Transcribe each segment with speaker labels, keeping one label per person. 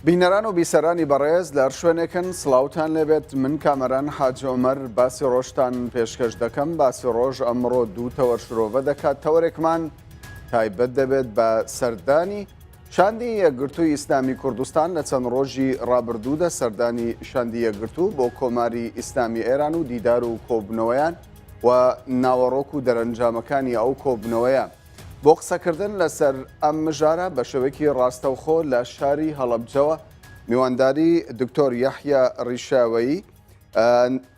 Speaker 1: بینەران و بیسەرانی بەڕێز لە شوێنێکن سڵاوتان لێبێت من کامەران حاج عومەر باسی ڕۆژتان پێشکەش دەکەم. باسی ڕۆژ ئەمڕۆ دوو تەوەر شرۆڤە دەکات. تەوەرێکمان تایبەت دەبێت بە سەردانی شاندی یەکگرتووی ئیسلامی کوردستان لە چەند ڕۆژی ڕابردوودا سەردانی شاندی یەکگرتوو بۆ کۆماری ئیسلامی ئێران و دیدار و کۆبنەوەیان و ناوەڕۆک و دەرەنجامەکانی ئەو کۆبنەوەیە بۆ قسەکردن لەسەر ئەم مژارە بە شێوەیەکی ڕاستەوخۆ لە شاری هەڵەبجەوە میوانداری دکتۆر یەحیا ڕیشاوەیی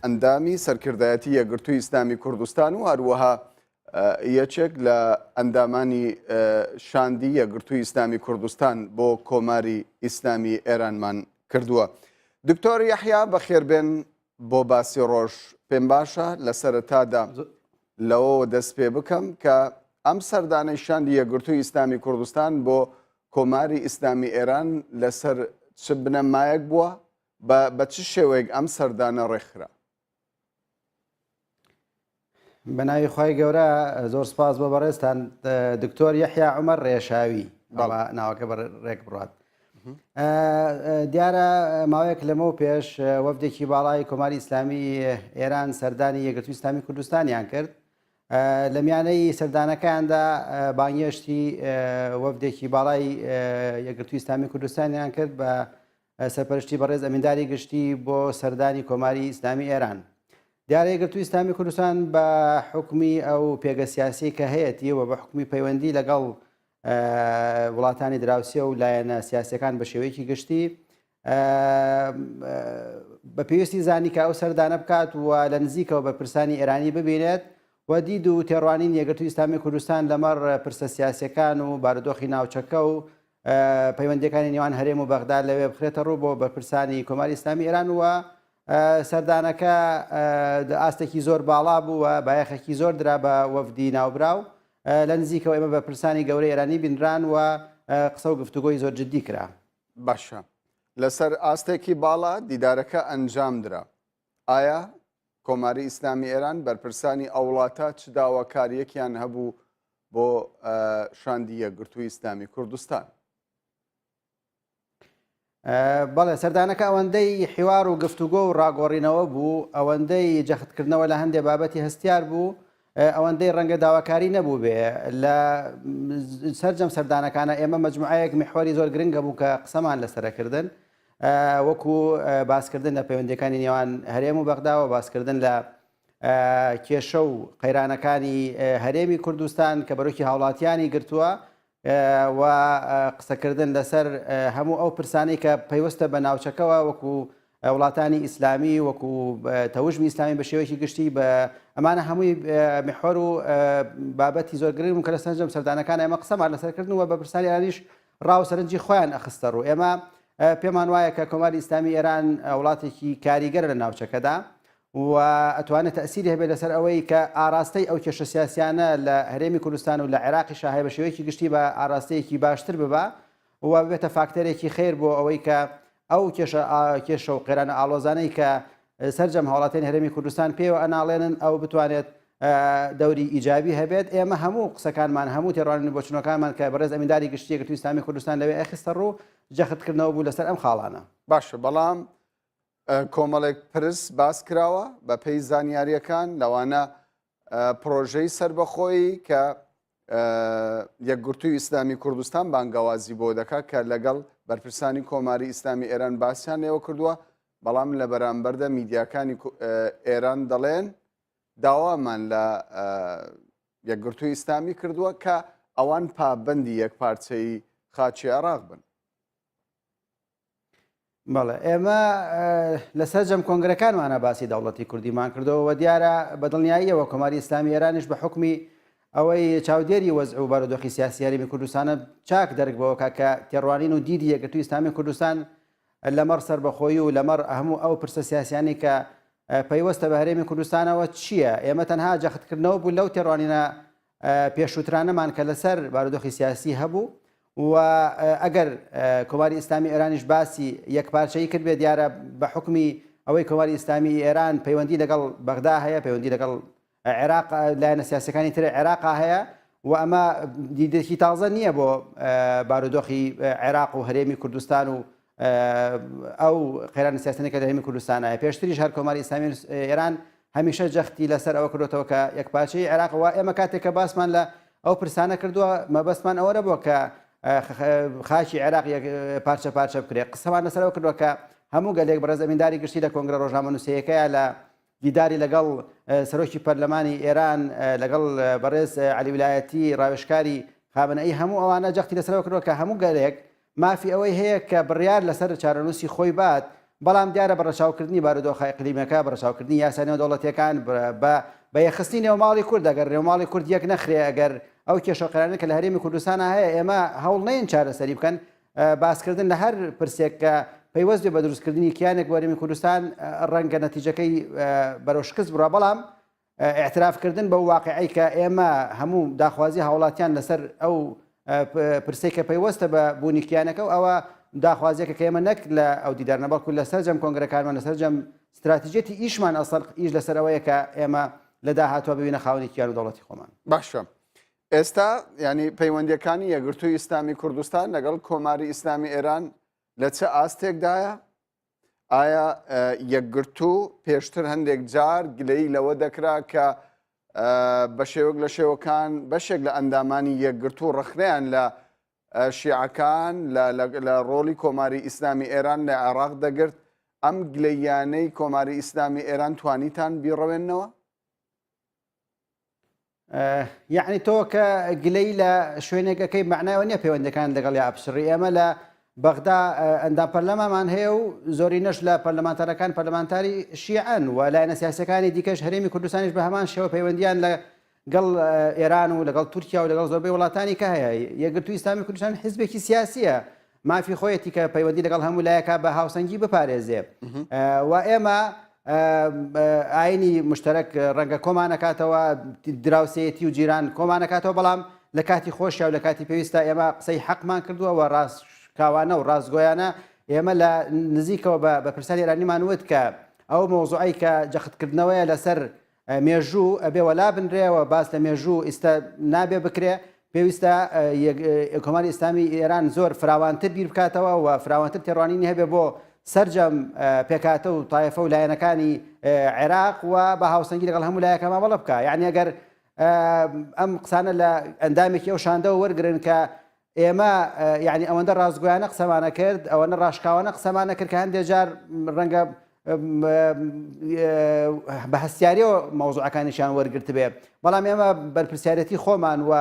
Speaker 1: ئەندامی سەرکردایەتی یەکگرتووی ئیسلامی کوردستان و هەروەها یەکێک لە ئەندامانی شاندی یەکگرتووی ئیسلامی کوردستان بۆ کۆماری ئیسلامی ئێرانمان کردووە. دکتۆر یەحیا بەخێربێن بۆ باسی ڕۆژ. پێم باشە لە سەرەتادا لەوە دەست پێ بکەم کە ئەم سەردانەی شاندی یەکگرتووی ئیسلامی کوردستان بۆ کۆماری ئیسلامی ئێران لەسەر چ بنەمایەک بووە بە چ شێوەیەک ئەم سەردانە ڕێکخرا؟
Speaker 2: بەناوی خی گەورە زۆر سپاس بۆ بەڕێستان دکتۆر یەحیا عومەر ڕێشاوی ناوەکە ڕێک بڕات. دیارە ماوەیەک لەمە پێش وەفدێکی باڵای کۆماری ئیسلامی ئێران سەردانی یەکگرتووی ئیسلامی کوردستانیان کرد. لە میانەی سەردانەکاندا بانگێشتی وەفدێکی باڵای یەکگرتووی ئیسلامی کوردستانیان کرد بە سەرپەرشتی بەڕێز ئەمینداری گشتی بۆ سەردانی کۆماری ئیسلامی ئێران. دیارە یەکگرتووی ئیسلامی کوردستان بە حکمی ئەو پێگە سیاسی کە هەیەی و بە حکمی پەیوەندی لەگەڵ وڵاتانی دراوسێ و لایەنە سیاسەکان بە شێوەیەکی گشتی بە پێویستی زانی کە ئەو سەردانە بکات و لە نزیکەوە بە پرسانی ئێرانی ببینێت و دید و تێڕوانین یەکگرتووی ئیسلامی کوردستان لەمەڕ پرسە سیاسەکان و بارودۆخی ناوچەکە و پەیوەندیەکانی نێوان هەرێم و بەغداد لەوێ بخرێتە ڕوو بۆ بەرپرسانی کۆماری ئیسلامی ئێران و سەردانەکە ئاستێکی زۆر باڵا بوو و بایەخێکی زۆر درا بە وەفدی ناوبراو لە نزیکەوە ئێمە بە پرسانی گەورەی ئێرانی بینران و قسە و گفتوگۆی زۆر جددی کرا.
Speaker 1: باشە لەسەر ئاستێکی باڵا دیدارەکە ئەنجامدرا. ئایا کۆماری ئیسلامی ئێران بەرپرسانی ئەو وڵاتە چ داواکاریەکیان هەبوو بۆ شاندی یەکگرتووی ئیسلامی کوردستان؟
Speaker 2: بەڵێ سەردانەکە ئەوەندەی حیوار و گفتوگۆ و ڕاگۆڕینەوە بوو، ئەوەندەی جەختکردنەوە لە هەندێک بابەتی هەستیار بوو، ئەوەندەی ڕەنگە داواکاری نەبوو بێ. لە سەرجەم سەردانەکانە ئێمە مەجموعەیەک میحوەری زۆر گرنگە بوو کە قسەمان لەسەرەکردن، وەکو باسکردن لە پەیوەندیەکانی نێوان هەرێم و بەغداوە، باسکردن لە کێشە و قەیرانەکانی هەرێمی کوردستان کە بەرۆکی هاوڵاتیانی گرتووە و قسەکردن لەسەر هەموو ئەو پرسانەی کە پەیوەستە بە ناوچەکەەوە وەکو وڵاتانی ئیسلامی وەکو تەوژمی ئیسلامی بە شێوەیەکی گشتی بە ئەمانە هەمووی میحوەر و بابەتی زۆر گرنگ کە لە سەرنجەم سەردانەکان ئێمە قسەمان لەسەرکردنەوە بە پرسانی ئەرانیش ڕاو سەرنجی خۆیان ئەخستە ڕوو. ئێمە پێمان وایە کە کۆماری ئیسلامی ئێران وڵاتێکی کاریگەر لە ناوچەکەدا و ئەتوانێت تەئسیری هەبێت لەسەر ئەوەی کە ئاراستەی ئەو کێشە سیاسیانە لە هەرێمی کوردستان و لە عێراقی شاهێ بە شێوەیەکی گشتی بە ئاراستەیەکی باشتر ببە و ببێتە فاکتەرێکی خێر بۆ ئەوەی کە ئەو کێشە و قێرانە ئاڵۆزانەی کە سەرجەم هاوڵاتیانی هەرێمی کوردستان پێوە ئەناڵێنن ئەو بتوانێت دەوری ئیجابی هەبێت. ئێمە هەموو قسەکانمان هەموو تێڕوانین بۆچونەکانمان کە بەڕێز ئەمینداری گشتی یەکگرتووی ئیسلامی کوردستان لەوێ ئەخستە ڕوو جەختکردنەوە بوو لەسەر ئەم خاڵانە.
Speaker 1: باشە، بەڵام کۆمەڵێک پرس باس کراوە بە پێی زانیاریەکان لەوانە پرۆژەی سربەخۆی کە یەکگرتووی ئیسلامی کوردستان بانگەوازی بۆ دەکات کە لەگەڵ بەرپرسانی کۆماری ئیسلامی ئێران باسییان لێوە کردووە، بەڵام لە بەرامبەردە میدیاکانی ئێران دەڵێن داوامان لە یەکگرتووی ئیسلامی کردووە کە ئەوان پابەندی یەک پارچەی خاچی عێراق بن.
Speaker 2: بەڵێ ئێمە لەسەر جەم کۆنگرەکانمانە باسی دەوڵەتی کوردیمان کردەوە و دیارە بەدڵنیاییەوە کۆماری ئیسلامی ئێرانیش بە حکمی ئەوەی چاودێری وەزع و بارودۆخی سیاسی هەرێمی کوردستانە چاک دەرکبەوە کە تێڕوانین و دیدی یەکگرتووی ئیسلامی کوردستان لەمەڕ سەربەخۆیی و لەمەڕ هەموو ئەو پرسە سیاسیانی کە پەیوەستە بە هەرێمی کوردستانەوە چییە؟ ئێمە تەنها جەختکردنەوە بوو لەو تێڕوانینە پێشووترانەمان کە لەسەر بارودۆخی سیاسی هەبوو و ئەگەر کۆماری ئیسلامی ئێرانیش باسی یەکپارچەیی کرد بێت دیارە بە حکمی ئەوەی کۆماری ئیسلامی ئێران پەیوەندی لەگەڵ بەغدا هەیە، پەیوەندی لەگەڵ عێراق لایەنە سیاسەکانی تر عێراقا هەیە و ئەمە دیدێکی تازە نییە بۆ بارودۆخی عێراق و هەرێمی کوردستان و ئەو قەیرانی سیاسەتەکە لە هەرێمی کوردستانە پێشتریش هەر کۆماری ئیسلامی ئێران هەمیشە جەختی لەسەر ئەوە کردوتەوە کە یەکپارچەی عێراقەوە ئێمە کاتێککە باسمان لە ئەو پرسانە کردووە مەبەستمان ئەوەرە بووە کە خاکی عێراق پارچە پارچە بکرێت قسەمان لەسەرەوە کردووە کە هەموو گەلێک بەڕێز ئەمینداری گشتی لە کۆنگرە ڕۆژنامە نووسەیەکەیە لە دیداری لەگەڵ سەرۆکی پەرلەمانی ئێران لەگەڵ بەڕێز عەلی ویلایەتی ڕاوێژکاری خامنەئی هەموو ئەوانە جەختی لەسەرەوە کردووە کە هەموو گەلێک مافی ئەوەی هەیە کە بڕیار لەسەر چارەنووسی خۆی بات بەڵام دیارە بەڕەچاوکردنی بارودۆخە ئیقلیمیەکە بەڕەچاوکردنی یاسا نێودەوڵەتیەکان بە یەخستنی نێوماڵی کورد ئەگەر نێوماڵی کورد یەک نەخرێ ئەگەر ئەو کێشەقەرانە کە لە هەرێمی کوردستانە هەیە ئێمە هەوڵ نەین چارەسەری بکەن باسکردن لە هەر پرسێک کە پەیوەست بە دروستکردنی کیانێک بۆ هەرێمی کوردستان ڕەنگە نەتیجەکەی بەرەو شکست بڕە بەڵام اعترافکردن بە واقعی کە ئێمە هەموو داخوازی هاوڵاتیان لەسەر ئەو پرسەی کە پەیوەستە بە بوونی کیانەکە و ئەوە داخوازیەکە کە ئێمە نەک لە ئەو دیدارنە بەڵکو لە سەرجەم کۆنگرەکانمان لە سەرجەم استراتیژێتی ئیشمان ئەسڵ ئیش لەسەر ئەوەیە کە ئێمە لە داهاتوە ببینە خاوەنی کیان و دەوڵەتی خۆمان.
Speaker 1: باشە ئێستا ینی پەیوەندیەکانی یەکگرتووی ئیسلامی کوردستان لەگەڵ کۆماری ئیسلامی ئێران لە چه ئاستێکدایە؟ ئایا یەکگرتوو پێشتر هەندێک جار گلەی لەوە دەکرا کە بە شێوەک لە شێوەکان بەشێک لە ئەندامانی یەکگرتوو ڕخنیان لە شیعەکان لە ڕۆڵی کۆماری ئیسلامی ئێران لە عێراق دەگرت ئەم گلەیانەی کۆماری ئیسلامی ئێران توانیتان بیڕەوێنەوە؟
Speaker 2: یعنی تۆ کە گلەی لە شوێنێکەکەی معناوە نییە پەیوەندەکان لەگەڵ ئاپشڕی ئێمە لە بەغدا ئەندام پەرلەمامان هەیە و زۆرینەش لە پەرلەمانتارەکان پەرلەمانتاری شیعەن و لایەنە سیاسەکانی دیکەش هەرێمی کوردستانیش بە هەمان شێوە پەیوەندیان لەگەڵ ئێران و لەگەڵ تورکیا و لەگەڵ زۆربەی وڵاتانی کە هەیە یەکگرتووی ئیسلامی کوردستان حیزبێکی سیاسیە مافی خۆیەتی کە پەیوەندی لەگەڵ هەموو لایەکە بە هاوسەنگی بپارێزێ و ئێمە ئاینی مشتەرەک ڕەنگە کۆمانەکاتەوە دراوسەیەتی و جیران کۆمانەکاتەوە بەڵام لە کاتی خۆشیە و لە کاتی پێویستە ئێمە قسەی حەقمان کردووە و ڕاستکاوانە و ڕاستگۆیانە ئێمە لە نزیکەوە بە پرسانی ئێرانیمان وت کە ئەو مۆزوعی کە جەختکردنەوەیە لەسەر مێژوو ئەبێ وەلا بنرێەوە باس لە مێژوو ئێستا نابێ بکرێ پێویستە کۆماری ئیسلامی ئێران زۆر فراوانتر بیر بکاتەوە و فراوانتر تێڕوانینی هەبێ بۆ سەرجەم پێکاتە و تایفە و لایەنەکانی عێراق و بە هاوسەنگی لەگەڵ هەموو لایەکەمان بەڵە بکە یعنی ئەگەر ئەم قسانە لە ئەندامێکی ئەو شاندەوە وەرگرن کە ئێمە یعنی ئەوەندە ڕازگویانە قسەمانە کرد ئەوەنە ڕاشکاوانە قسەمانە کرد کە هەندێک جار ڕەنگە بە هەستیاریەوە مەوزوعەکانیشان وەرگرت بێ بەڵام ئێمە بەرپرسیارەتی خۆمان و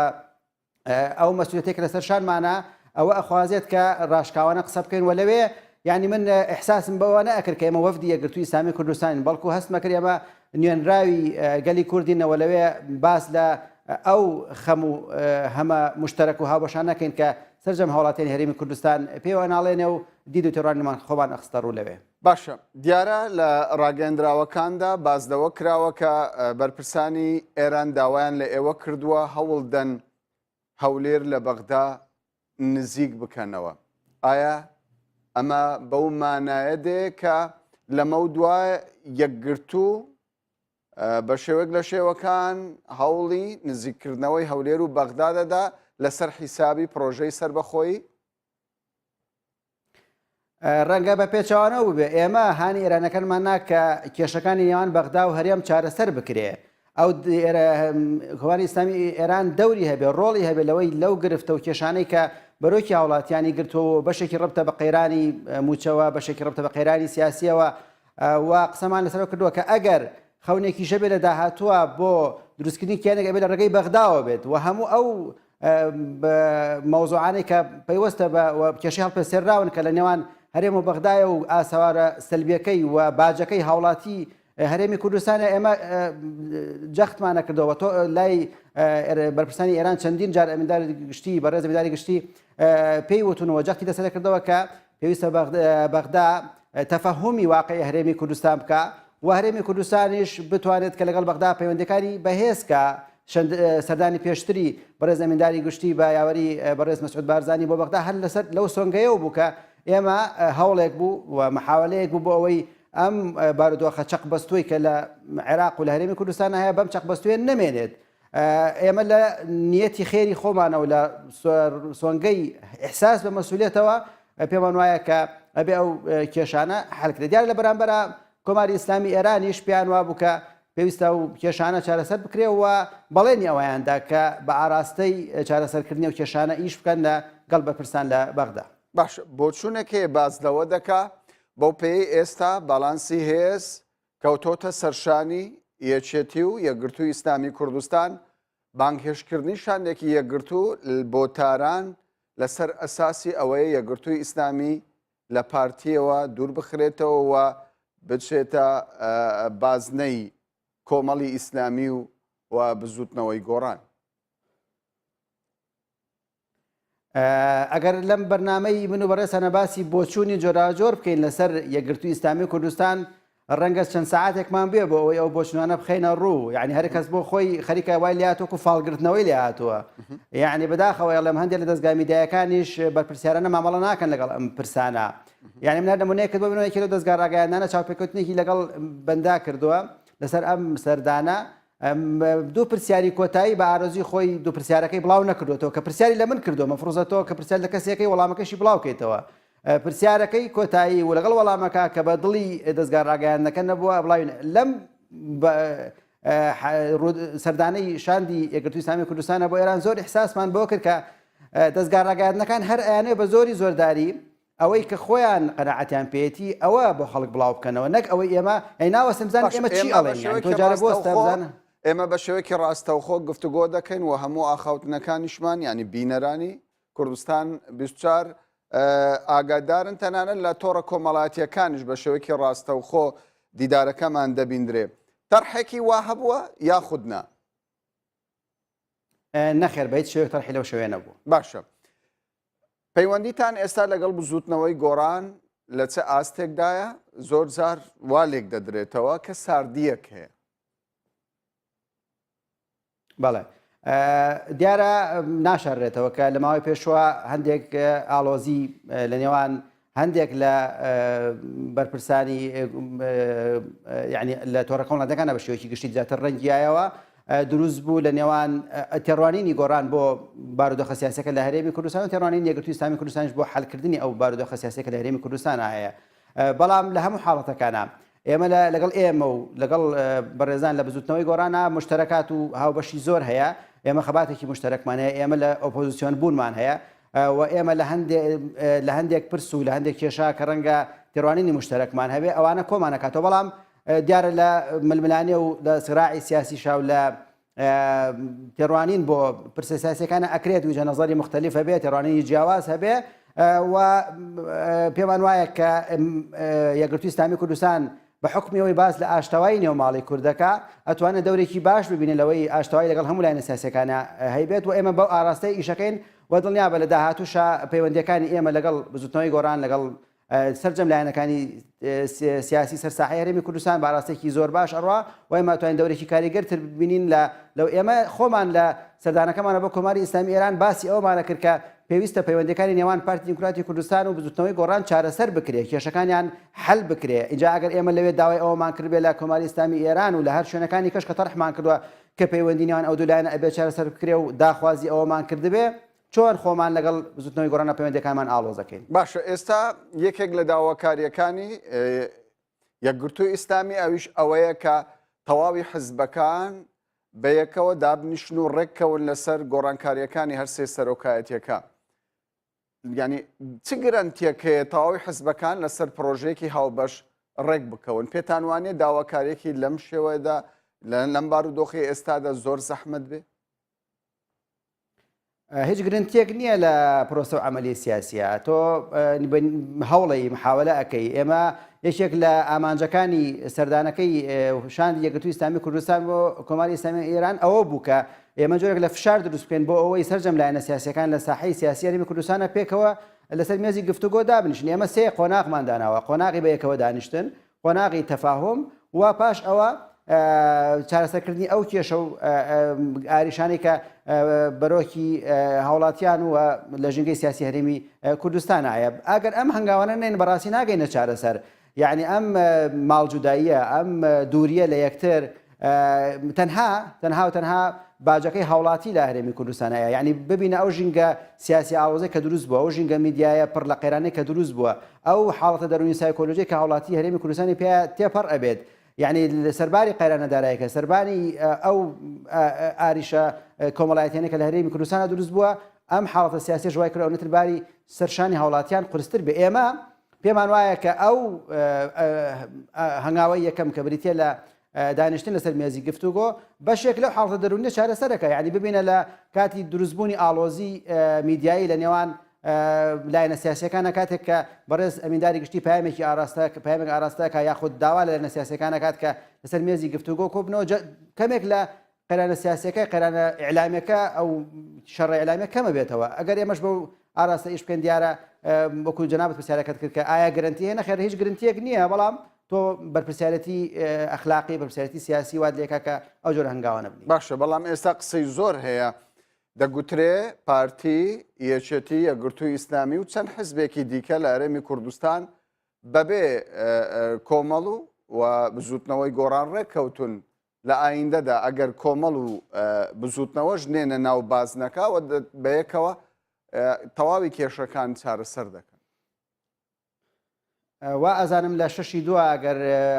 Speaker 2: ئەو مەسئولیەتێک لەسەر شانمانە ئەوە ئەخوازێت کە ڕاشکاوانە قسە بکەین و لەوێ یعنی من احساسم بەوە نەکرد کە ئێمە وەفدی یەکگرتووی ئیسلامی کوردستان بەڵکو هەستمە کرد ئێمە نوێنراوی گەلی کوردینەوە لەوێ باس لە ئەو خەم و هەمە مشتەرەک و هاوبەشان نەکەین کە سەرجەم هاوڵاتیانی هەرێمی کوردستان پێوە ناڵێنێ و دید و تێڕوانیمان خۆمان ئەخستە ڕوو لەوێ.
Speaker 1: باشە دیارە لە ڕاگەندراوەکاندا بازدەوە کراوە کە بەرپرسانی ئێران داوایان لە ئێوە کردووە هەوڵدەن هەولێر لە بەغدا نزیک بکەنەوە. ئایا ئەمە بەو مانایە دێ کە لەمە دوای یەکگرتوو بە شێوەک لە شێوەکان هەوڵی نزیککردنەوەی هەولێر و بەغدا دەدا لەسەر حیسابی پرۆژەی سربەخۆیی؟
Speaker 2: ڕەنگە بە پێچوانەوە بێ ئێمە هانی ئێرانەکانمان ناکە کێشەکانی نێوان بەغدا و هەرێم چارەسەر بکرێ ئەو کۆماری ئیسلامی ئێران دەوری هەبێ ڕۆڵی هەبێ لەوەی لەو گرفتە و کێشانەی کە بەرۆکی هاوڵاتیانی گرتووە بەشێکی ڕبتە بە قەیرانی موچەوە بەشێکی ڕبتە بە قەیرانی سیاسیەوە و قسەمان لەسەرەوە کردووە کە ئەگەر خەونێکی شەبێ لە داهاتووە بۆ دروستکردنی کیانێک ئەبێ لە ڕێگەی بەغداوە بێت و هەموو ئەو مەوزوعانەی کە پەیوەستە بە کێشەی هەڵپێسێراون کە لە نێوان هەرێم و بەغدایە و ئاسەوارە سەلبیەکەی و باجەکەی هاوڵاتی هەرێمی کوردستانە ئێمە جەختمان نەکردەوە تۆ لای بەرپرسانی ئێران چەندین جار ئەمینداری گشتی بەڕێز ئەمینداری گشتی پێی وتونەوە جەختی لەسەر کردەوە کە پێویستە بەغدا تەفەهومی واقعی هەرێمی کوردستان بکە و هەرێمی کوردستانیش بتوانێت کە لەگەڵ بەغدا پەیوەندەکانی بەهێزکە سەردانی پێشتری بەڕێز ئەمینداری گشتی بە یاوەری بەڕێز مەسعود بارزانی بۆ بەغدا هەر لەسەر لەو سۆنگەیەوە بوو کە ئێمە هەوڵێک بوو و محاولەیەک بوو بۆ ئەوەی ئەم بارودۆخە چەقبەستووی کە لە عێراق و لە هەرێمی کوردستان هەیە بەم چەقبەستوێن نەمێنێت ئێمە لە نیەتی خێری خۆمانە و لە سۆنگەی ئیحساس بە مەسئولیەتەوە پێمان وایە کە ئەبێ ئەو کێشانە حەلکرێت. دیارە لە بەرامبەرە کۆماری ئیسلامی ئێرانیش پێیان وا بوو کە پێویستە و کێشانە چارەسەر بکرێەوە بەڵێنی ئەوەیاندا کە بە ئاراستەی چارەسەرکردنی و کێشانە ئیش بکەن لەگەڵ بەرپرسان لە بەغدا.
Speaker 1: باش بۆ چوونێکێ باز لەوە دەکا بەو پێی ئێستا باڵانسی هێز کەوتۆتە سەرشانی یەکێتی و یەکگرتووی ئیسلامی کوردستان بانگهێشتکردنی شانێکی یەکگرتوو بۆ تاران لەسەر ئەساسی ئەوەیە یەکگرتووی ئیسلامی لە پارتیەوە دوور بخرێتەوە و بچێتە بازنەی کۆمەڵی ئیسلامی و بزوتنەوەی گۆڕان.
Speaker 2: ئەگەر لەم بەرنامەی من و بەڕێسانە باسی بۆچوونی جۆراجۆر بکەین لەسەر یەکگرتووی ئیسلامی کوردستان ڕەنگە چەند ساعاتێکمان بێ بۆ ئەوەی ئەو بۆچوونانە بخەینە ڕوو، یعنی هەر کەس بۆ خۆی خەریکە وای لاتۆکو فاڵگرتنەوەی لێ هاتووە، یعنی بەداخەوە لەم هەندێک لە دەستگای میدیاکانیش بەرپرسیارانە مامەڵە ناکەن لەگەڵ ئەم پرسانە. یعنی من نمونەیەک کردووە بنەوەیەکی لەو دەستگا ڕاگەیاندانە چاوپێکوتنێکی لەگەڵ بەندا کردووە لەسەر ئەم سەردانە دوو پرسیاری کۆتایی بە ئارۆزی خۆی دوو پرسیارەکەی بڵاو نەکردوێتەوە کە پرسیاری لە من کردو مەفروضەتەوە کە پرسیار لە کەسێکی وەڵامەکەشی بڵاوکەیتەوە. پرسیارەکەی کۆتایی و لەگەڵ وەڵامەکە کە بە دڵی دەستگا ڕاگەیاندنەکە نەبووە بڵاوین لەم سەردانەی شاندی یەکگرتووی ئیسلامی کوردستانە بۆ ئێران زۆر ئیحساسمان بۆ کرد کە دەستگا ڕاگەیاندنەکان هەر ئەیانەیە بە زۆری زۆرداری ئەوەی کە خۆیان قەناعەتیان پێێتی ئەوە بۆ خەڵک بڵاو بکەنەوە نەک ئەوەی ئێمە ناوەسمزان ئێمە چی ئەڵێن تۆجارە بۆستە بزانە
Speaker 1: ئێمە بە شێوەیەکی ڕاستەوخۆ گفتوگۆ دەکەین و هەموو ئاخاوتنەکانیشمان ینی بینەرانی کوردستان 24 ئاگادارن تەنانەت لە تۆڕە کۆمەڵاتیەکانیش بە شێوەیەکی ڕاستەوخۆ دیدارەکەمان دەبیندرێ. تەرحێکی وا هەبووە یاخودنا؟
Speaker 2: نەخێر بە هیچ شێوەیەک تەرحی لەو شێوەیە نەبوو.
Speaker 1: باشە. پەیوەندیتان ئێستا لەگەڵ بزوتنەوەی گۆڕان لە چه ئاستێکدایە؟ زۆر جار وا لێک دەدرێتەوە کە ساردیەک هەیە.
Speaker 2: بەڵێ دیارە ناشارڕێتەوە کە لە ماوەی پێشوە هەندێک ئاڵۆزی لە نێوان هەندێک لە بەرپرسانی یعنی لە تۆڕە کۆمەڵاتیەکانە بە شێوەیەکی گشتی زیاتر ڕەنگیایەوە دروست بوو لە نێوان تێڕوانینی گۆڕان بۆ بارودۆخە سیاسیەکە لە هەرێمی کوردستان و تێڕوانینی یەکگرتووی ئیسلامی کوردستانیش بۆ حەلکردنی ئەو بارودۆخە سیاسیەکە لە هەرێمی کوردستان هەیە. بەڵام لە هەموو حاڵەتەکانە ئێمە لەگەڵ ئێمە و لەگەڵ بەڕێزان لە بزوتنەوەی گۆڕانە مشتەرەکات و هاوبەشی زۆر هەیە. ئێمە خەباتێکی مشتەرەکمان هەیە، ئێمە لە ئۆپۆزیسیۆن بوونمان هەیە و ئێمە لە هەندێک پرس و لە هەندێک کێشا کە ڕەنگە تێڕوانینی مشتەرەکمان هەبێ ئەوانە کۆمانەکاتەوە. بەڵام دیارە لە ململانێ و لە سراعی سیاسی شاو لە تێڕوانین بۆ پرسە سیاسیەکانە ئەکرێت وجهە نەزەری مختلف هەبێت، تێڕوانینی جیاواز هەبێ و پێمان وایە کە یەکگرتووی ئیسلامی کوردستان بە حکمیەوەی باز لە ئاشتەوایی نێوماڵی کوردەکە ئەتوانێت دەورێکی باش ببینێت لەوەی ئاشتەوایی لەگەڵ هەموو لایەنە سیاسیەکانە هەیبێت و ئێمە بەو ئاراستەی ئیشەکەین و دڵنیابە لە داهاتووشە پەیوەندیەکانی ئێمە لەگەڵ بزوتنەوەی گۆڕان لەگەڵ سەرجەم لایەنەکانی سیاسی سەرساحەی هەرێمی کوردستان بە ئاراستێکی زۆر باش ئەڕوا و ئێمە ئەتوانین دەورێکی کاریگەرتر ببینین لەو ئێمە خۆمان لە سەردانەکەمانە بۆ کۆماری ئیسلامی ئێران باسی ئەومانە کرد کە پێویستە پەیوەندیەکانی نێوان پارتی دیموکراتی کوردستان و بزوتنەوەی گۆڕان چارەسەر بکرێت، کێشەکانیان حەل بکرێت. اینجا ئەگەر ئێمە لەوێ داوای ئەوەمان کردبێ لە کۆماری ئیسلامی ئێران و لە هەر شوێنەکانی کەش کە تەرحمان کردووە کە پەیوەندی نێوان ئەو دوو لایەنە ئەبێ چارەسەر بکرێ و داخوازی ئەوەمان کردبێ چۆن خۆمان لەگەڵ بزوتنەوەی گۆڕانە پەیوەندیەکانمان ئاڵۆزەکەین.
Speaker 1: باشە، ئێستا یەکێک لە داواکاریەکانی یەکگرتووی ئیسلامی ئەویش ئەوەیە کە تەواوی حزبەکان بە یەکەوە دابنیشن و ڕێککەون لەسەر گۆڕانکاریەکانی هەر سێ سەرۆکایەتیەکە. ینی چ گرنتیەک هەیە تەواوی حزبەکان لەسەر پرۆژەیەکی هاوبەش ڕێک بکەون؟ پێتان وانێ داواکاریەکی لەم شێوەیەدا لەم بارودۆخی ئێستادا زۆر زەحمەت بێ؟
Speaker 2: هیچ گرنتیەک نییە لە پرۆسە و عملی سیاسیە. تۆ هەوڵی محاولە ئەەکەی. ئێمە یەکێک لە ئامانجەکانی سەردانەکەی شاندی یەکگرتووی ئیسلامی کوردستان بۆ کۆماری ئیسلامی ئێران ئەوە بوو کە ئێمە جۆرێک لە فشار دروست بکەین بۆ ئەوەی سەرجەم لایەنە سیاسیەکان لە ساحەی سیاسی هەرێمی کوردستانە پێکەوە لەسەر مێزی گفتوگۆ دابنیشن. ئێمە سێ قۆناغمان داناوە، قۆناغی بە یەکەوە دانیشتن، قۆناغی تەفاهم و پاش ئەوە چارەسەرکردنی ئەو کێشە و ئاریشانی کە بەرۆکی هاوڵاتیان و لە ژنگەی سیاسی هەرێمی کوردستان هەیە. ئەگەر ئەم هەنگاوانە نین بەڕاستی ناگەینە چارەسەر، یعنی ئەم ماڵجوداییە، ئەم دووریە لە یەکتر تەنها باجەکەی هاوڵاتی لە هەرێمی کوردستانەیە، یعنی ببینە ئەو ژینگە سیاسی ئاڵۆزەی کە دروست بووە، ئەو ژینگە میدیایە پڕ لە قەیرانەی کە دروست بووە، ئەو حاڵەتە دەرونی سایکۆلۆژی کە هاوڵاتی هەرێمی کوردستانی پێ تێپەڕ ئەبێت، یعنی سەرباری قەیرانەداراییەکە سەربانی ئەو ئاریشە کۆمەڵایەتیانە کە لە هەرێمی کوردستانە دروست بووە، ئەم حاڵەتە سیاسی ژوای کرد ئەو نەترباری سەرشانی هاوڵاتیان قورستر بێ. ئێمە پێمان وایە کە ئەو هەنگاوی یەکەم کە بریتە لە دانیشتن لەسەر مێزی گفتوگۆ بەشێک لەو حاڵەتە دەرونیە چارەسەرەکە، یعنی ببینە لە کاتی دروستبوونی ئاڵۆزی میدیایی لە نێوان لایەنە سیاسیەکانە کاتێک کە بەڕێز ئەمینداری گشتی پامێک ئاراستەکە یاخود داوا لە لایەنە سیاسیەکانە کات کە لەسەر مێزی گفتوگۆ کۆبنەوە کەمێک لە قەیرانە سیاسیەکە قەیرانە ئیعلامیەکە ئەو شەڕە ئیعلامیە کەمە بێتەوە. ئەگەر ئێمەش بەو ئاراستە ئیش بکەین دیارە وەکو جەنابەت پرسیارەکەت کرد کە ئایا گرنتی هەیە؟ نەخێر هیچ گرنتیەک نییە، بەڵام تۆ بەرپرسیارەتی ئەخلاقی بەرپرسیارەتی سیاسی وات لێکا کە ئەو جۆرە هەنگاوانە بنی.
Speaker 1: باشە، بەڵام ئێستا قسەی زۆر هەیە دەگوترێ پارتی یەکێتی یەکگرتووی ئیسلامی و چەند حزبێکی دیکە لە هەرێمی کوردستان بەبێ کۆمەڵ و بزوتنەوەی گۆڕان ڕێککەوتون لە ئایندەدا ئەگەر کۆمەڵ و بزوتنەوەش نێنە ناو بازنەکە و بەیەکەوە تەواوی کێشەکان چارەسەر دەکەن.
Speaker 2: وا ئەزانم لە 6 دووە ئەگەر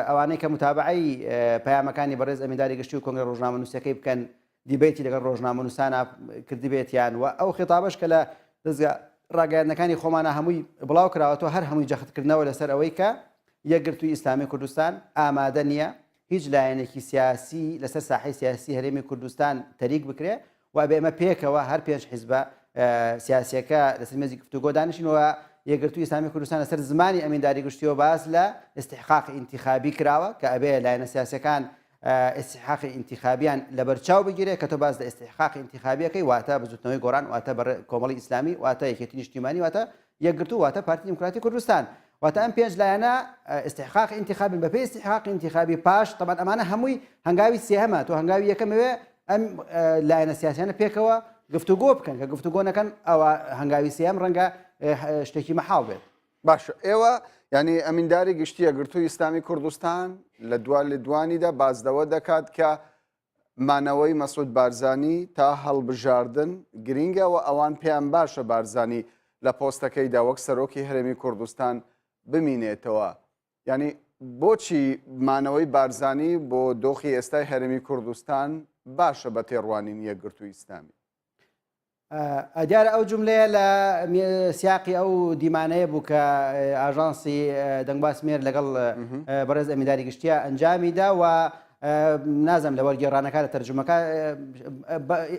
Speaker 2: ئەوانەی کە متابعی پەیامەکانی بەڕێز ئەمینداری گشتی و کۆنگرە ڕۆژنامەنووسەکەی بکەن دیبێتی لەگەڵ ڕۆژنامەنووسانە کردبێتیان و ئەو خێتابەش کە لە دەستگا ڕاگەیاندنەکانی خۆمانە هەمووی بڵاو کراوەتەوە هەر هەمووی جەختکردنەوە لەسەر ئەوەی کە یەکگرتووی ئیسلامی کوردستان ئامادە نییە هیچ لایەنێکی سیاسی لەسەر ساحەی سیاسی هەرێمی کوردستان تەریک بکرێ و بێمە پێکەوە هەر 5 حیزبە سیاسیەکە لەسەر مێزی گفتوگۆ دانیشتنەوە. یەکگرتووی ئیسلامی کوردستان لەسەر زمانی ئەمینداری گشتیەوە باس لە استحقاق ئینتیخابی کراوە کە ئەبێ لایەنە سیاسەکان استحقاق ئینتیخابیان لە بەرچاو بگیرێت کە تۆ باز لە استحقاق ئینتیخابیەکەی واتە بزوتنەوەی گۆڕان واتە کۆمەڵی ئیسلامی واتە یەکێتی نیشتیمانی واتە یەکگرتوو واتە پارتی دیموکراتی کوردستان واتە ئەم 5 لایەنە استحقاق ئینتیخابی بەپێی استحقاق ئینتیخابی پاش طبعا ئەمانە هەمووی هەنگاوی سێهەمە تۆ هەنگاوی یەکەمەوێ ئەم لایەنە سیاسیانە پێکەوە گفتوگۆ بکەن کە گفتوگۆ نەکەن ئەوە هەنگاوی سێهەم ڕەنگە شتێکی مەحاڵ بێت.
Speaker 1: باشە، ئێوە ینی ئەمینداری گشتی یەکگرتووی ئیسلامی کوردستان لە دوانیدا بازدەوە دەکات کە مانەوەی مەسعود بارزانی تا هەڵبژاردن گرینگە و ئەوان پێیان باشە بارزانی لە پۆستەکەیدا وەک سەرۆکی هەرێمی کوردستان بمینێتەوە. ینی بۆچی مانەوەی بارزانی بۆ دۆخی ئێستای هەرێمی کوردستان باشە بە تێڕوانین یەکگرتووی ئیسلامی؟
Speaker 2: ئەدیارە ئەو جملەیە لە سیاقی ئەو دیمانەیە بوو کە ئاژانسی دەنگباس مێر لەگەڵ بەڕێز ئەمینداری گشتیە ئەنجامیدا و نازەم لە وەرگێڕانەکە لە تەرجمەکە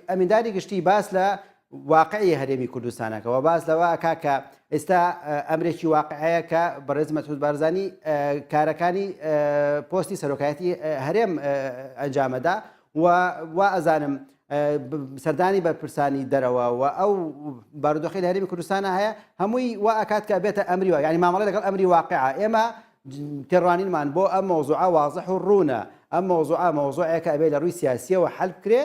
Speaker 2: ئەمینداری گشتی باس لە واقعی هەرێمی کوردستانەکەەوە باس لەوە کاکە ئێستا ئەمرێکی واقعەیە کە بەڕێز مەسعود بارزانی کارەکانی پۆستی سەرۆکایەتی هەرێم ئەنجامەدا و ئەزانم سەردانی بەرپرسانی دەرەوە و ئەو بارودۆخی لە هەرێمی کوردستانە هەیە هەمووی وا ئەکات کە بێتە ئەمری وە ینی مامەڵە لەگەڵ ئەمری واقعە ئێمە تێڕوانینمان بۆ ئەم مۆزوعە وازح و ڕوونە ئەم مۆزوعەیەکە ئەبێ لە ڕووی سیاسیەوە حەل بکرێ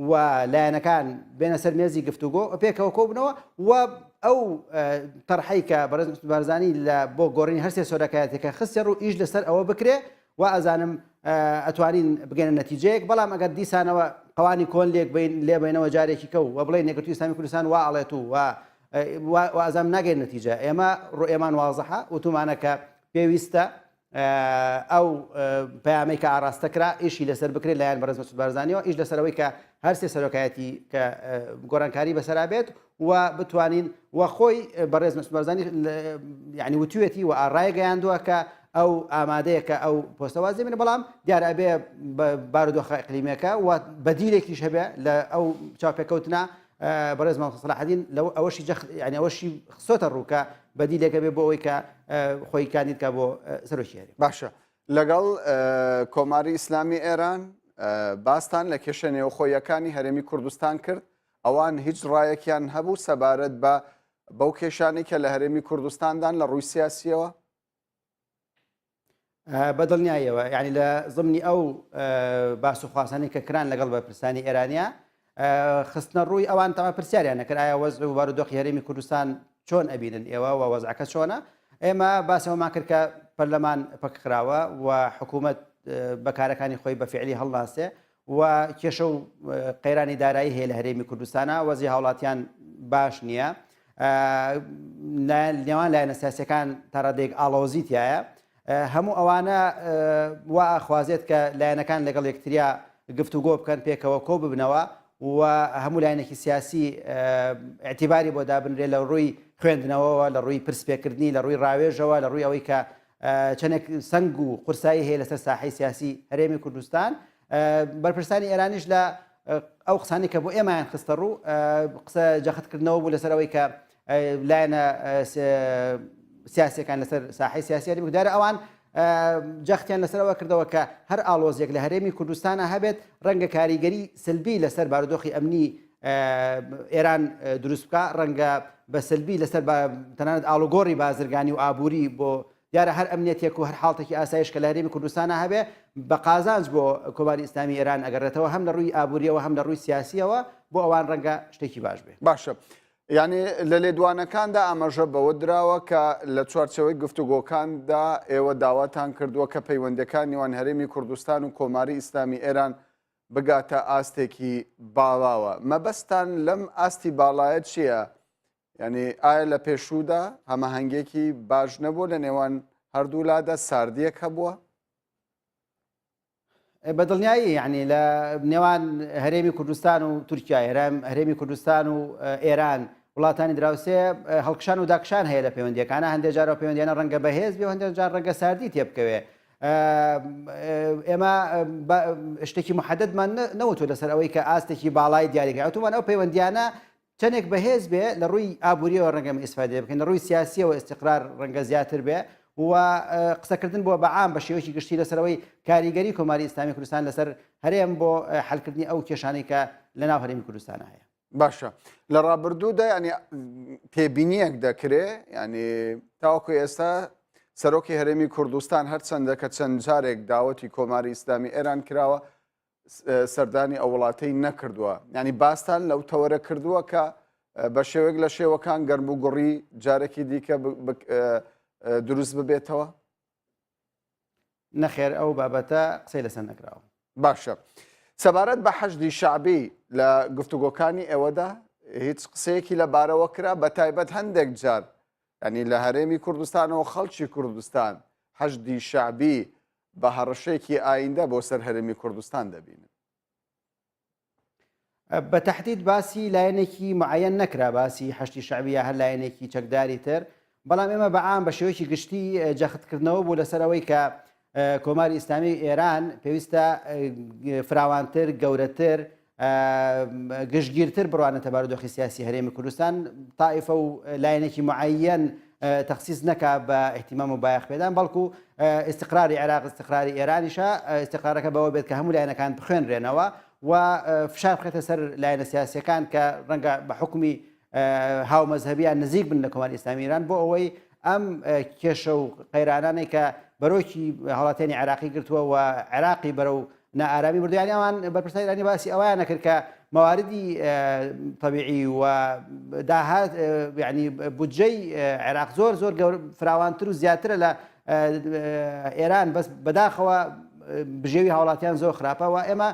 Speaker 2: و لایەنەکان بێنە سەر مێزی گفتوگۆ پێکەوە کۆبنەوە و ئەو تەرحەی کە بەڕێز مەسعود بارزانی بۆ گۆڕینی هەر سێ سۆرەکایەتێکە خستێ ڕوو ئیش لەسەر ئەوە بکرێ و ئەزانم ئەتوانین بگەنە نەتیجەیەک بەڵام ئەگەر دیسانەوە قوانی کۆن لێبێنەوە جارێکی کەو و بڵێ یەکگرتووی ئیسلامی کوردستان وا ئەڵێت و ئەزانم ناگەین نەتیجە ئێمە ڕوئێمان وازەحە وتومانەکە پێویستە ئەو پەیامەی کە ئاراستەکرا ئیشی لەسەر بکرێت لایەن بەڕێز مەسعود بارزانیەوە ئیش لەسەرەوەی کە هەر سێ سەرۆکایەتی کە گۆڕانکاری بەسەرا بێت و بتوانین و خۆی بەڕێز مەسعود بارزانی یعنی وتوێتی و ئاڕای گەیاندووە کە ئەو ئامادەیە کە ئەو پۆستەوازی بنە بەڵام دیارە ئەبێ بارودۆخە ئیقلیمیەکە و بەدیلێکیش هەبێ لە ئەو چاوپێکەوتنە بەڕێز مامۆستا سەلاحەدین لەو ئەوەشی ینی ئەوەشی خسۆتە ڕووکە بەدیلێکە بێ بۆ ئەوەی کە خۆی کاندید کە بۆ سەرۆکی هەرێم.
Speaker 1: باشە، لەگەڵ کۆماری ئیسلامی ئێران باستان لە کێشە نێوخۆیەکانی هەرێمی کوردستان کرد ئەوان هیچ ڕایەکیان هەبوو سەبارەت بە بەو کێشانی کە لە هەرێمی کوردستاندان لە ڕووی سیاسیەوە؟
Speaker 2: بەدڵنیایەوە یعنی لە ضمنی ئەو باس و خواسانی کە کران لەگەڵ بەرپرسانی ئێرانیا خستنە ڕووی ئەوان تەما پرسیاریان نەکرد ئایا وەزع و بارودۆخی هەرێمی کوردستان چۆن ئەبینن ئێوە و وەزعەکە چۆنە. ئێمە باسەوەمان کرد کە پەرلەمان پەکراوە و حکوومەت بەکارەکانی خۆی بە فعلی هەڵناسێ و کێشە و قەیرانی دارایی هەیە لە هەرێمی کوردستانە وەزی هاوڵاتیان باش نییە نێوان لایەنە سیاسیەکان تا ڕادێک ئاڵۆزیتایە هەموو ئەوانە وا ئاخوازێت کە لایەنەکان لەگەڵ یەکتریا گفتوگۆ بکەن پێکەوە کۆ ببنەوە و هەموو لایەنێکی سیاسی اعتیباری بۆ دابنرێت لە ڕووی خوێندنەوەەوە لە ڕووی پرسپێکردنی لە ڕووی ڕاوێژەوە لە ڕووی ئەوەی کە چەندێک سنگ و قورسایی هەیە لەسەر ساحەی سیاسی هەرێمی کوردستان بەرپرسانی ئێرانیش لە ئەو قسانی کە بۆ ئێمەیان خستە ڕوو قسە جەختکردنەوە بوو لەسەرەوەی کە لایەنە سیاسەکان لەسەر ساحەی سیاسی هەرێمی کوردستان ئەوان جەختیان لەسەرەوە کردەوە کە هەر ئاڵۆزێک لە هەرێمی کوردستانە هەبێت ڕەنگە کاریگەری سلبی لەسەر بارودۆخی ئەمنی ئێران دروست بکە ڕەنگە بە سلبی لەسەر تەنانەت ئاڵوگۆڕی بازرگانی و ئابووری بۆ دیارە هەر ئەمنیەتێک و هەر حاڵتێکی ئاسایش کە لە هەرێمی کوردستانە هەبێ بە قازانج بۆ کۆماری ئیسلامی ئێران ئەگەڕێتەوە هەم لە ڕووی ئابووریەوە هەم لە ڕووی سیاسیەوە بۆ ئەوان ڕەنگە شتێکی باش بێ
Speaker 1: باشە یعنی لە لێدوانەکاندا ئاماژە بەوە درراوە کە لە چوارچەوەی گفتوگۆکاندا ئێوە داواتان کردووە کە پەیوەندەکان نێوان هەرێمی کوردستان و کۆماری ئیسلامی ئێران بگاتە ئاستێکی باڵاوە مەبەستان لەم ئاستی باڵایە چییە؟ یعنی ئایا لە پێشوودا هەمەهەنگێکی باش نەبوو لە نێوان هەردوولادا ساردیەک هەبووە؟
Speaker 2: بەدڵنیایی یعنی لە نێوان هەرێمی کوردستان و تورکیا هەرێمی کوردستان و ئێران وڵاتانی دراوسێ هەڵکشان و داکشان هەیە لە پەیوەندیەکانە هەندێک جارە پەیوەندیانە ڕەنگە بەهێز بێ هەندێک جار ڕەنگە ساردی تێبکەوێ ئێمە شتێکی محەددمان نەوتوە لەسەر ئەوەی کە ئاستێکی باڵای دیاریکەوتومان ئەو پەیوەندیانە چەندێک بەهێز بێ لە ڕووی ئابووریەوە ڕەنگەم ئیسفادێ بکەین لە ڕووی سیاسیەوە ئیستیقرار ڕەنگە زیاتر بێ و قسەکردن بۆ بەعام بە شێوەیەکی گشتی لەسەرەوەی کاریگەری کۆماری ئیسلامی کوردستان لەسەر هەرێم بۆ حەلکردنی ئەو کێشانەی کە لە ناو هەرێمی کوردستانە هەیە.
Speaker 1: باشە لە ڕابردوودا ینی تێبینیەک دەکرێ ینی تاوەکو ئێستا سەرۆکی هەرێمی کوردستان هەرچەندە کە چەند جارێک داوەتی کۆماری ئیسلامی ئێران کراوە سەردانی ئەو وڵاتەی نەکردووە ینی باستان لەو تەوەرە کردووە کە بە شێوەیەک لە شێوەکان گەرم و گوڕی جارێکی دیکە دروست ببێتەوە؟
Speaker 2: نەخێر ئەو بابەتە قسەی لەسەر نەکراوە.
Speaker 1: باشە سەبارەت بە حەشدی شعبی لە گفتوگۆکانی ئێوەدا هیچ قسەیەکی لەبارەوە کرا بە تایبەت هەندێک جار ینی لە هەرێمی کوردستانەوە خەڵکی کوردستان حەشدی شعبی بە هەڕەشەیەکی ئایندە بۆ سەر هەرێمی کوردستان دەبینن.
Speaker 2: بە تەحدید باسی لایەنێکی معەن نەکرا باسی حەشتی شعبی هەر لایەنێکی چەکداری تر بەڵام ئێمە بەعام بە شێوەیەکی گشتی جەختکردنەوە بوو لەسەرەوەی کە کۆماری ئیسلامی ئێران پێویستە فراوانتر گەورەتر گشتگیرتر بڕوانێتە بارودۆخی سیاسی هەرێمی کوردستان تائیفە و لایەنێکی معەن تەخسیس نەکا بە احتیمام و بایەخپێدان بەڵکو ئیستیقراری عێراق ئیستیقراری ئێرانیشە ئیستیقرارەکە بەوە بێت کە هەموو لایەنەکان بخوێنرێنەوە و فشار بخێتە سەر لایەنە سیاسیەکان کە ڕەنگە بە حکومی هاو مەزهبیان نزیک بن لە کۆماری ئیسلامی ئێران بۆ ئەوەی ئەم کێشە و قەیرانانێک کە بەرۆکی هەڵاتێنی عێراقی گرتووە و عێراقی بەرەو نائارامی بردویانی ئەوان بەرپرسانی ئێرانی باسی ئەویان نەکرد کە مەواردی طبیعی و داهات یعنی بودجەی عێراق زۆر زۆر فراوانتر و زیاترە لە ئێران بەس بەداخەوە بژێوی هاوڵاتیان زۆر خراپە و ئێمە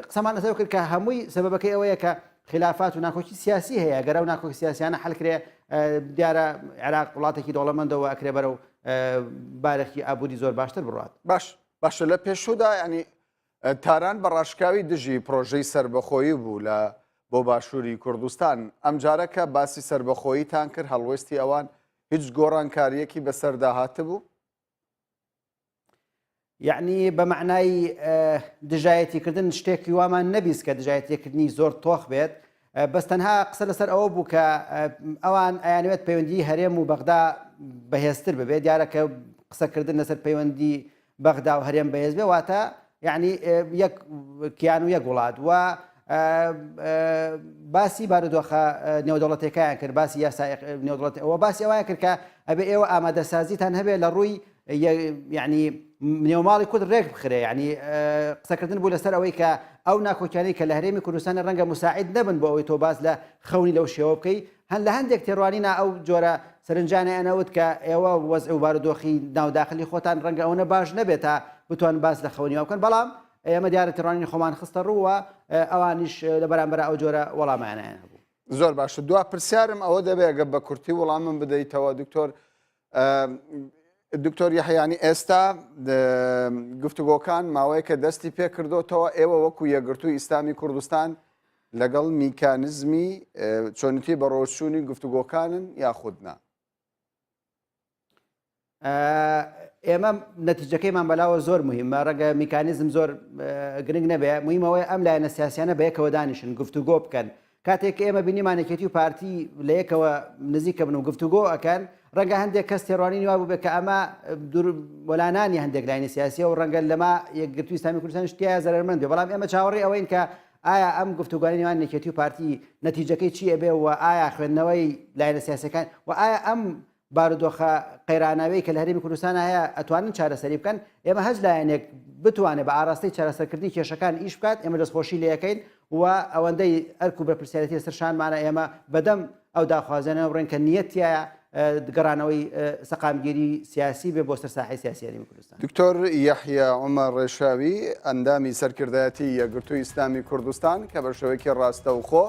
Speaker 2: قسەمان لەسەر کرد کە هەمووی سەبەبەکەی ئەوەیە کە خلافات و ناکۆکی سیاسی هەیە گەرە و ناکۆکی سیاسیانە حەلکرێ دیارە عێراق وڵاتێکی دەوڵەمەندەوە ئەکرێ بەرەو بارێکی ئابووری زۆر باشتر بڕات.
Speaker 1: باشە لە پێشوودا ینی تاران بە ڕاشکاوی دژی پرۆژەی سربەخۆیی بوو لە بۆ باشووری کوردستان ئەم جارەکە باسی سربەخۆییتان کرد هەڵوێستی ئەوان هیچ گۆڕانکاریەکی بەسەردا هاتبوو؟
Speaker 2: یعنی بە معنای دژایەتیکردن شتێکی وامان نەبیست کە دژایەتیکردنی زۆر تۆخ بێت بەس تەنها قسە لەسەر ئەوە بوو کە ئەوان ئەیانوێت پەیوەندی هەرێم و بەغدا بەهێزتر ببێت دیارەکە قسەکردن لەسەر پەیوەندی بەغدا و هەرێم بەهێز بێ واتە یعنی یەک کیان و یەک وڵات و باسی بارودۆخە نێودەوڵەتەکەیان کرد باسی یاسای نێودەوڵەت ئەوە باسی ئەویان کرد کە ئەبێ ئێوە ئامادەسازیتان هەبێت لە ڕووی یعنی نێوماڵی کورد ڕێک بخرێ ینی قسەکردن بوو لەسەر ئەوەی کە ئەو ناکۆکیانەی کە لە هەرێمی کوردستان ڕەنگە مساعد نەبن بۆ ئەوەی تۆ باز لە خەونی لەو شێوە بکەی هەن لە هەندێک تێڕوانینە ئەو جۆرە سەرنجانە ئەنەوت کە ئێوە وەزع و بارودۆخی ناوداخلی خۆتان ڕەنگە ئەوە باش نەبێت تا بتوان باس لە خەونی وکەن بەڵام ئێمە دیارە ڕوانی خۆمان خستە ڕووە ئەوانیش لە بەرامبەر ئەو جۆرە وەڵامانیان هەبوو.
Speaker 1: زۆر باشە دوا پرسیارم ئەوە دەبێت گە بە کورتی وەڵامم بدەیتەوە دکتۆر یحیانی ئێستا گفتوگۆکان ماوەیەکە دەستی پێ کردوتەوە ئێوە وەکو یەکگرتووی ئیسلامی کوردستان لەگەڵ میکانزمی چۆنیتی بە ڕۆژچوونی گفتوگۆکانن یاخودنا.
Speaker 2: ئێمە نەتیجەکەیمان بەلاوە زۆر مهمە ڕەنگە میکانیزم زۆر گرنگ نەبێ مهمەوەی ئەم لایەنە سیاسیانە بە یەکەوە دانیشن گفتوگۆ بکەن کاتێک ئێمە بینیمانێکێتی و پارتی لە یەکەوە نزیکە بن و گفتوگۆ ئەکەن ڕەنگە هەندێک کەس تێڕوانی وا بوو بێت کە ئەمە وەلانانی هەندێک لایەنی سیاسیە و ڕەنگە لەما یەکگرتووی ئیسلامی کوردستان شتیایە زەرمەند بێ بەڵام ئێمە چاوەڕێی ئەوەین کە ئایا ئەم گفتوگوانی نێوان نێکێتی و پارتی نەتیجەکەی چیە بێ و ئایا خوێندنەوەی لایەنە سیاسەکان و ئایا ئەم بارودۆخە قەیراناوەی کە لە هەرێمی کوردستان هەیە ئەتوانن چارەسەری بکەن ئێمە هەز لایەنێک بتوانێت بە ئاراستەی چارەسەرکردنی کێشەکان ئیش بکات ئێمە دەستخۆشی لە یەکەین و ئەوەندەی ئەرک و بەرپرسیارەتی لەسەر شانمانە ئێمە بەدەم ئەو داخوازانە بڕێن کە نیەتیایە گەڕانەوەی سەقامگیری سیاسی بێ بۆ سەر ساحەی سیاسی هەرێمی کوردستان.
Speaker 1: دکتۆر یحیە عومەر ڕێشاوی ئەندامی سەرکردایەتی یەکگرتووی ئیسلامی کوردستان کە بە شێوەیەکی ڕاستەوخۆ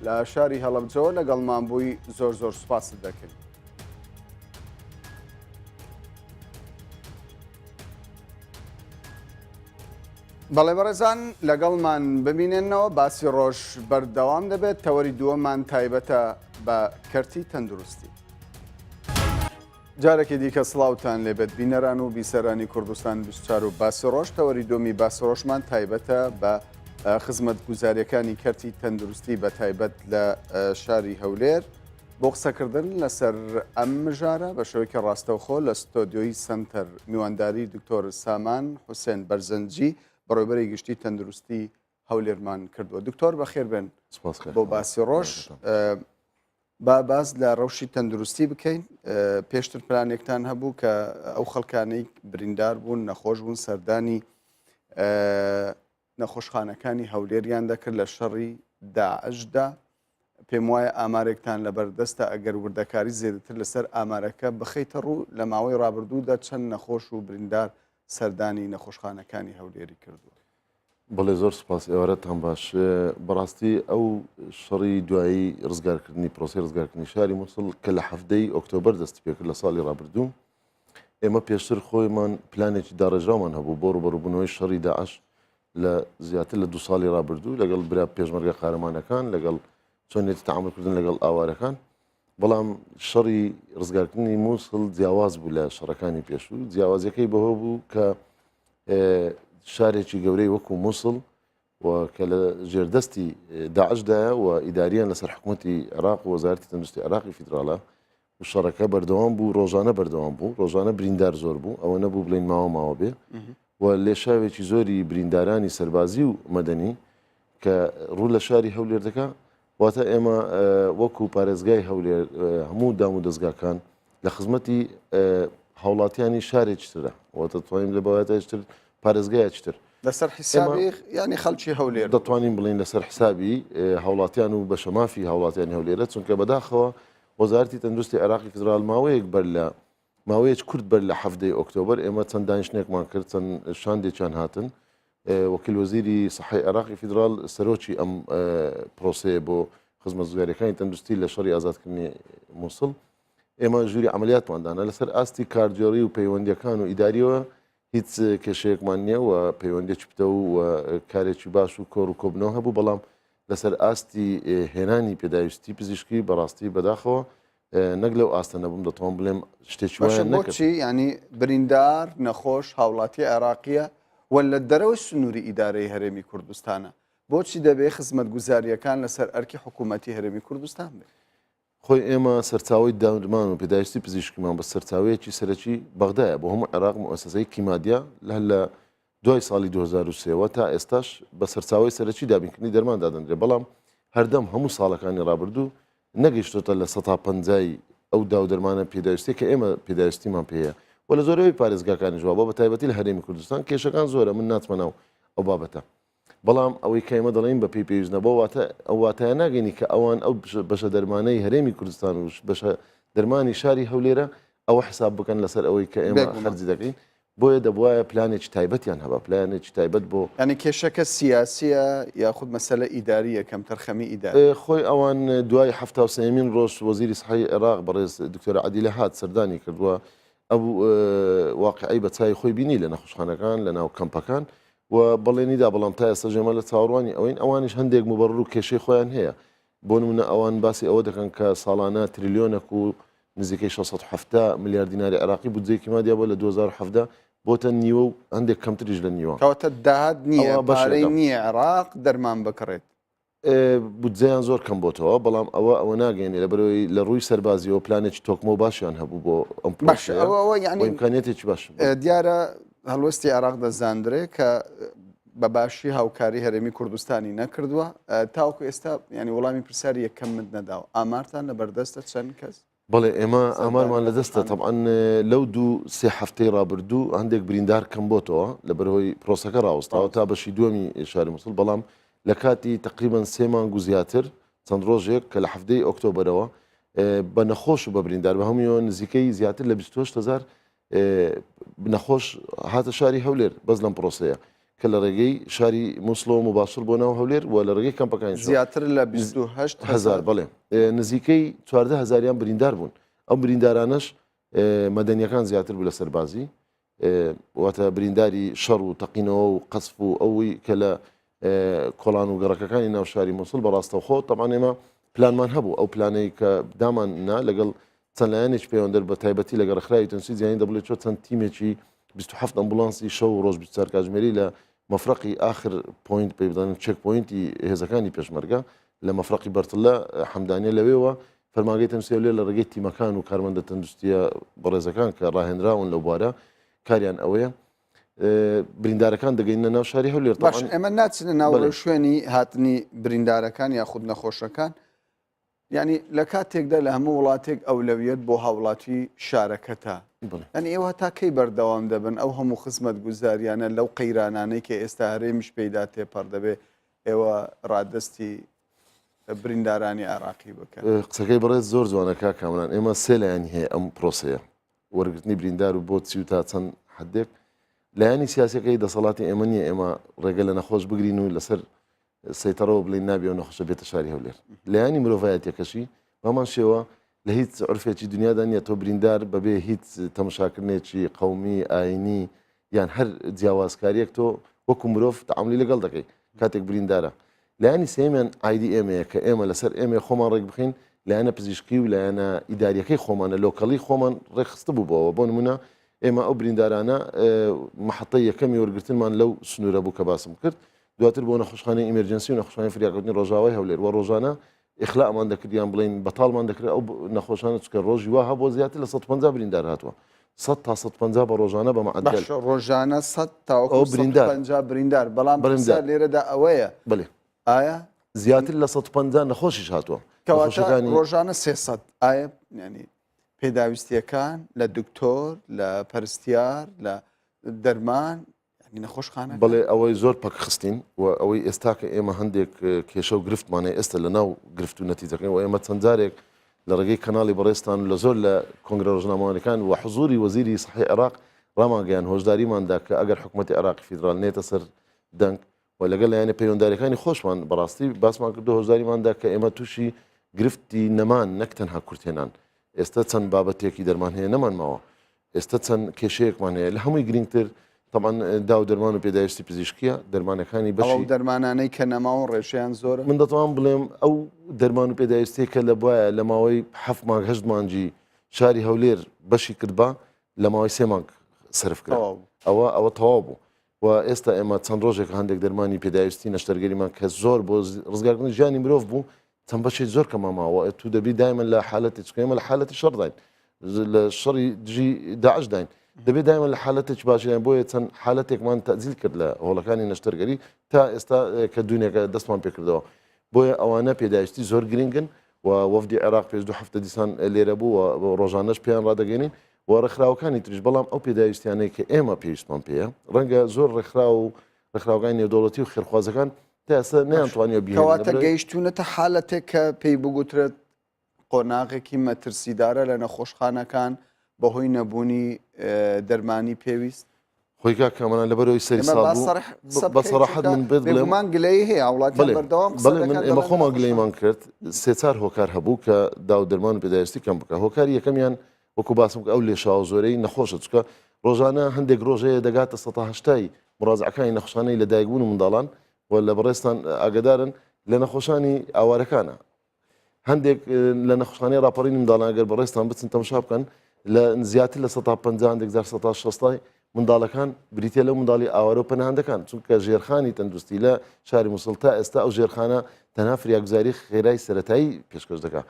Speaker 1: لە شاری هەڵەبجەوە لەگەڵمان بووی زۆر زۆر سوپاست دەکەین. بەڵێ بەڕێزان لەگەڵمان ببینێنەوە باسی ڕۆژ بەردەوام دەبێت تەوەری دووەمان تایبەتە بە کەرتی تەندروستی. جارێکی دیکە سڵاوتان لێبێت بینەران و بیسەرانی کوردستان 24 و باسی ڕۆژ تەوەری دومی باسی ڕۆژمان تایبەتە بە خزمەت گوزاریەکانی کەرتی تەندروستی بە تایبەت لە شاری هەولێر بۆ قسەکردن لەسەر ئەم مژارە بە شێوەیەکی ڕاستەوخۆ لە ستۆدیۆی سنتەر میوانداری دکتۆر سامان حوسێن بەرزەنجی بەڕێوەبەری گشتی تەندروستی هەولێرمان کردووە. دکتۆر بەخێر بێن بۆ باسی ڕۆژ با باز لە ڕەوشی تەندروستی بکەین. پێشتر پلانێکتان هەبوو کە ئەو خەڵکانەی بریندار بوون نەخۆش بوون سەردانی نەخۆشخانەکانی هەولێریان دەکرد لە شەڕی داعشدا پێم وایە ئامارێکتان لەبەردەستە ئەگەر وردەکاری زێدەتر لەسەر ئامارەکە بخەیتە ڕوو لە ماوەی ڕابردوودا چەند نەخۆش و بریندار سەردانی نەخۆشخانەکانی هەولێری کردووە.
Speaker 3: بەڵێ زۆر سپاس ئێوارەتان باش. بەڕاستی ئەو شەڕی دوایی ڕزگارکردنی پرۆسی ڕزگارکردنی شاری مووسڵ کە لە هەفتەی ئۆکتۆبەر دەستی پێکرد لە ساڵی ڕابردوو ئێمە پێشتر خۆیمان پلانێکی داڕێژامان هەبوو بۆ ڕوبەڕووبوونەوەی شەڕی داعش لە زیاتر لە 2 ساڵی ڕابردوو لەگەڵ برا پێشمەرگە قارەمانەکان لەگەڵ چۆنێتی تەعاملکردن لەگەڵ ئاوارەکان بەڵام شەڕی ڕزگارکردنی مووسڵ جیاواز بوو لە شەڕەکانی پێشوو. جیاوازەکەی بەهۆ بوو کە شارێکی گەورەی وەکو مووسڵ و کە لە ژێردەستی داعشدایە و ئیداریان لەسەر حکوومەتی عێراق و وەزارەتی تەندروستی عێراقی فیدراڵە و شەڕەکە بەردەوام بوو ڕۆژانە بەردەوام بوو ڕۆژانە بریندار زۆر بوو ئەوە نەبوو بڵین ماوە بێ و لێشاوێکی زۆری بریندارانی سەربازی و مەدەنی کە ڕوو لە شاری هەولێر دەکا واتە ئێمە وەکو پارێزگای هەولێر هەموو دام و دەستگاکان لە خزمەتی هاوڵاتیانی شارێکی ترە واتە دەتوانین لە بەواتەشتر پارێزگایەکتر
Speaker 1: لەسەر حسابی ینی خەڵکی هەولێر
Speaker 3: دەتوانین بڵین لەسەر حسابی هاوڵاتیان و بە شەمافی هاوڵاتیانی هەولێرە چونکە بەداخەوە وەزارەتی تەندروستی عێراقی فیدراڵ ماوەیەک بەر لە ماوەیەک کورت بەر لە هەفتەی ئۆکتۆبەر ئێمە چەند دانیشتێکمان کرد چەند شاندێکیان هاتن وەکیل وەزیری سەحەی عێراقی فیدراڵ سەرۆکی ئەم پرۆسەیە بۆ خزمەت گوزاریەکانی تەندروستی لە شەڕی ئازادکردنی مووسڵ ئێمە ژووری عملیاتماندانە لەسەر ئاستی کارجێڕی و پەیوەندیەکان و ئیداریەوە هیچ کێشەیەکمان نییە و پەیوەندێکی پتە و کارێکی باش و کۆڕ و کۆبنەوە هەبوو بەڵام لەسەر ئاستی هێنانی پێداویستی پزیشکی بەڕاستی بەداخەوە نەک لەو ئاستە نەبووم دەتوان بڵێم شتێکی وایە
Speaker 1: نەکرد. ینی بریندار نەخۆش هاوڵاتی عێراقیە و لە دەرەوەی سنووری ئیدارەی هەرێمی کوردستانە بۆچی دەبێت خزمەت گوزاریەکان لەسەر ئەرکی حکوومەتی هەرێمی کوردستان بێت؟
Speaker 3: خۆی ئێمە سەرچاوی داودمان و پێداویستی پزیشکیمان بە سەرچاوەیەکی سەرەکی بەغدایە بۆ هەموو عێراق مؤسسەی کیمادیا لە دوای ساڵی 2023 تا ئێستاش بە سەرچاوی سەرەکی دابینکردنی دەرمان دادەنرێت بەڵام هەردەم هەموو ساڵەکانی ڕابردوو نەگەیشتۆتە لە 150 ئەو داو دەرمانە پێداویستی کە ئێمە پێداویستیمان پێەیە و لە زۆرەوەی پارێزگاکانی جوابە بە تایبەتی لە هەرێمی کوردستان کێشەکان زۆرە من ناتمەناو ئەو بابەتە بەڵام ئەوەی کە ئێمە دەڵێن بە پێی پێویستنەبەوە واتە ئەو واتایە ناگەینی کە ئەوان ئەو بەشە دەرمانەی هەرێمی کوردستان و بەشە دەرمانی شاری هەولێرە ئەوە حساب بکەن لەسەر ئەوەی کە ئێمە خەرجی دەکەین بۆیە دەبواە پلانێکی تایبەتیان هەبە پلانێکی تایبەت بۆ
Speaker 1: ینی کێشەکە سیاسیە یاخود مەسەلە ئیداریە کەم تەرخەمی ئیداری
Speaker 3: خۆی ئەوان دوای هەفتا سەمین ڕۆژ وەزیری سەحەی عێراق بەڕێز دکتۆر عەدیلە هات سەردانی کردووە ئەو واقعی بە چای خۆی بینی لە نەخۆشخانەکان لە ناو کەمپەکان و بەڵێنیدا بەڵام تا ئێستا ژێمە لە چاوەڕوانی ئەوین ئەوانیش هەندێک مبەڕڕ و کێشەی خۆیان هەیە بۆ نمونە ئەوان باسی ئەوە دەکەن کە ساڵانە تریلیۆنێک و نزیکەی 670 میلیارد دیناری عێراقی بودجەیەکی مادیە بۆ لە 2017 بۆتە نیوە و هەندێک کەمتریش لە نیوە
Speaker 1: کەواتە داهات نییە
Speaker 3: ئەوە بەشێکە.
Speaker 1: پارەی نییە عێراق دەرمان بکڕێت
Speaker 3: بودجەیان زۆر کەم بۆتەوە بەڵام ئەوە ناگەێنێ لە بەرەوەی لە ڕووی سەربازیەوە پلانێکی تۆکمە و باشیان هەبوو بۆ ئەم
Speaker 1: باش ئەوە ینی
Speaker 3: ئیمکانێتێکی باش
Speaker 1: دیارە هەڵوەستی عێراق دەزاندرێت کە بە باشی هاوکاری هەرێمی کوردستانی نەکردووە تاوکو ئێستا ینی وەڵامی پرسیاری یەکەم من نەداوە ئامارتان لە بەردەستە چەند کەس
Speaker 3: بەڵێ ئێمە ئامارمان لەدەستە تەبعاً لەو دوو سێ هەفتەی ڕابردوو هەندێک بریندار کەم بۆتەوە لە بەرەوەی پرۆسەکە ڕاوەستاوە تا بەشی دووەمی شاری مووسڵ بەڵام لە کاتی تقریبان 3 مانگ و زیاتر چەند ڕۆژێک کە لە هەفتەی ئۆکتۆبەرەوە بە نەخۆش و بە بریندار بە هەموویەوە نزیکەی زیاتر لە 28,000 نەخۆش هاتە شاری هەولێر بەس لەم پرۆسەیە کە لە ڕێگەی شاری مووسڵەوە مباشر بۆ ناو هەولێر و لە ڕێگەی کەمپەکانی
Speaker 1: زیاتر لە 28,000
Speaker 3: بڵێ نزیکەی 14,000یان بریندار بوون ئەم بریندارانش مەدەنیەکان زیاتر بوو لە سەربازی واتە برینداری شەڕ و تەقینەوە و قەسف و ئەوەی کە لە کۆڵان و گەڕەکەەکانی ناو شاری مووسڵ بەڕاستە خۆ تەمان ئێمە پلانمان هەبوو ئەو پلانەی کە داماننا لەگەڵ چەند لایەنێک پەیوەندەر بە تایبەتی لە گەڕەخرای تەنسوی جیهانی دەبڵێت چۆن چەند تیمێکی 27 ئەمبولانسی شەو و ڕۆژ 24 کاتژمێری لە مەفرەقی آخر پوینت پێ بدەن چێک پوینتی هێزەکانی پێشمەرگە لە مەفرەقی بەرتڵە حەمدانیە لەوێەوە فەرماگەی تەمسیە لێ لە ڕێگەی تیمەکان و کارمەندە تەندروستیە بەڕێزەکان کە ڕاهێنراون لەو بوارە کاریان ئەوەیە بریندارەکان دەگەینە ناو شاری هەولێر
Speaker 1: باش ئێمە ناچنە ناو شوێنی هاتنی بریندارەکان یاخود نەخۆشەکان ینی لە کاتێکدا لە هەموو وڵاتێک ئەولەویەت بۆ هاوڵاتی شارەکەتە ئەنی ئێوە تا کەی بەردەوام دەبن ئەو هەموو خزمەت گوزاریانە لەو قەیرانانەی کە ئێستا هەرێمیش پێیدا تێپەڕ دەبێ ئێوە ڕادستی بریندارانی عراقی بکەن
Speaker 3: قسەکەی بەڕێز زۆر جوانەکە کامران ئێمە سێ لایەنی هەیە ئەم پرۆسەیە وەرگرتنی بریندار و بۆ چی و تا چەند حدێک لایەنی سیاسەکەی دەسەڵاتی ئێمە نییە ئێمە ڕێگە لە نەخۆش بگرین و لەسەر سەیتەڕەوە بڵین نابێ و نەخۆشە بێتە شاری هەولێر لایەنی مرۆڤایەتیەکەشی مامان شێوە لە هیچ عرفێکی دنیادا نییە تۆ بریندار بەبێ هیچ تەماشاکردنێکی قەومی ئاینی یان هەر جیاوازکاریەک تۆ وەکو مرۆڤ تەعاملی لەگەڵ دەکەی کاتێک بریندارە لایەنی سێمیان ئایدی ئێمەیە کە ئێمە لەسەر ئێمە خۆمان ڕێک بخین لایەنە پزیشکی و لایەنە ئیداریەکەی خۆمانە لۆکەڵی خۆمان ڕێخستە بوو بەوە بۆ نمونە ئێمە ئەو بریندارانە محەتەی یەکەمی وەرگرتنمان لەو سنوورە بوو کە باسم کرد دواتر بۆ نەخۆشخانەی ئیمەرجەنسی و نەخۆشخانەی فریاکردنی ڕۆژاوای هەولێر و ڕۆژانە ئیخلامان دەکردیان بڵین بەتاڵمان دەکرێت ئەو نەخۆشانە چکە ڕۆژی وا هەبوو زیاتر لە 150 بریندار هاتووە 100 تا 150 بە ڕۆژانە بە معدل
Speaker 1: ڕۆژانە 100 تا 150 بریندار بەڵام لێرەدا ئەوەیە
Speaker 3: بڵێ
Speaker 1: ئایا
Speaker 3: زیاتر لە 150 نەخۆشیش هاتووە
Speaker 1: کەواتە ڕۆژانە 300 ئایا ینی پێداویستیەکان لە دکتۆر لە پەرستیار لە دەرمان نەخۆشخانە
Speaker 3: بڵێ ئەوەی زۆر پەک خستین و ئەوەی ئێستا کە ئێمە هەندێک کێشە و گرفتمانە ئێستا لە ناو گرفت و نەتیجەکەی و ئێمە چەند جارێک لە ڕێگەی کەناڵی بەڕێستان لە زۆر لە کۆنگرە ڕۆژنامەوانەکان و حزوری وەزیری سەحەی عێراق ڕاماگەیان هۆشداریماندا کە ئەگەر حکوومەتی عێراقی فیدرال نێتە سەر دەنگ و لەگەڵ لایەنە پەیوەنداریەکانی خۆشمان بەڕاستی باسمان کردو هۆشداریماندا کە ئێمە تووشی گرفتی نەمان نەک تەنها کورتێنان ئێستا چەند بابەتێکی دەرمان هەیە نەمانماوە ئێستا چەند کێشەیەکمان هەیە لە هەمووی گرنگتر طبعاً داو دەرمان و پێداویستی پزیشکیە دەرمانەکانی بەشی
Speaker 1: دەرمانانەی کە نەماوە ڕێژیان زۆر
Speaker 3: من دەتوان بڵێم ئەو دەرمان و پێداویستی کە لە بواە لە ماوەی 7 مانگ 8 مانجی شاری هەولێر بەشی کردبا لە ماوەی 3 مانگ سرف کرد ئەوە تەواو بوو و ئێستا ئێمە چەند ڕۆژێک هەندێک دەرمانی پێداویستی نەشتەرگەریمان کە زۆر بۆ ڕزگارکردنی ژیانی مرۆڤ بوو چەند بەشێک زۆر کەماماوە تو دەبی دایمەن لە حالەتی چکەمە لە حالەتی شەڕ داین لە شەڕی دژی داعش داین دەبێت دایمە لە حالەتێک باشیان بۆیە چەند حالەتێکمان تەزیل کرد لە هۆڵەکانی نەشتەرگەری تا ئێستا کە دوونێکە دەستمان پێکردەوە بۆیە ئەوانە پێداویستی زۆر گرنگن و وەفدی عێراق پێش 2 هەفتە دیسان لێرە بوو و ڕۆژانەش پێیان ڕدەگەینین و ڕێکخراوەکانی تریش بەڵام ئەو پێداویستیانەی کە ئێمە پێویستمان پێەیە ڕەنگە زۆر ڕێکخرا و ڕێکخراوەکانی نێودەوڵەتی و خێرخوازەکان تا ئێستا نەیانتوانیە
Speaker 1: کەواتە گەیشتونەتە حالەتێک کە پێی بگوترێت قۆناغێکی مەترسیدارە لە نەخۆشخانەکان بەهۆی نەبوونی دەرمانی پێویست
Speaker 3: خۆی کاکەمانە لەبەرەوەی سەری ساڵ بە سەراحەت من بێت بڵێم
Speaker 1: بێگومان گلەی هەیە وڵاتیان بەردەوام
Speaker 3: بەڵێ من ئێمە خۆمان گلەیمان کرد سێ چار هۆکار هەبوو کە داو دەرمان و پێداویستی کەم بکە هۆکاری یەکەمیان وەکو باسم کە ئەو لێشاو زۆرەی نەخۆشە چکە ڕۆژانە هەندێک ڕۆژەیە دەگاتە ١٨ مڕازعەکانی نەخۆشخانەی لە دایکبوون و منداڵان و لە بەڕێستان ئاگدارن لە نەخۆشانی ئاوارەکانە هەندێک لە نەخۆشخانەی راپەڕینی منداڵان ئەگەر بەڕێستان بچن تەماشا بکەن لە زیاتر لە 150 هەندێک 160 منداڵەکان بریتە لەو منداڵی ئاوارە و پەناهندەکان چونکە ژێرخانی تەندروستی لە شاری مووسڵ تا ئێستا ئەو ژێرخانە تەنها فریاگوزاری خێرای سەرەتایی پێشکەش دەکات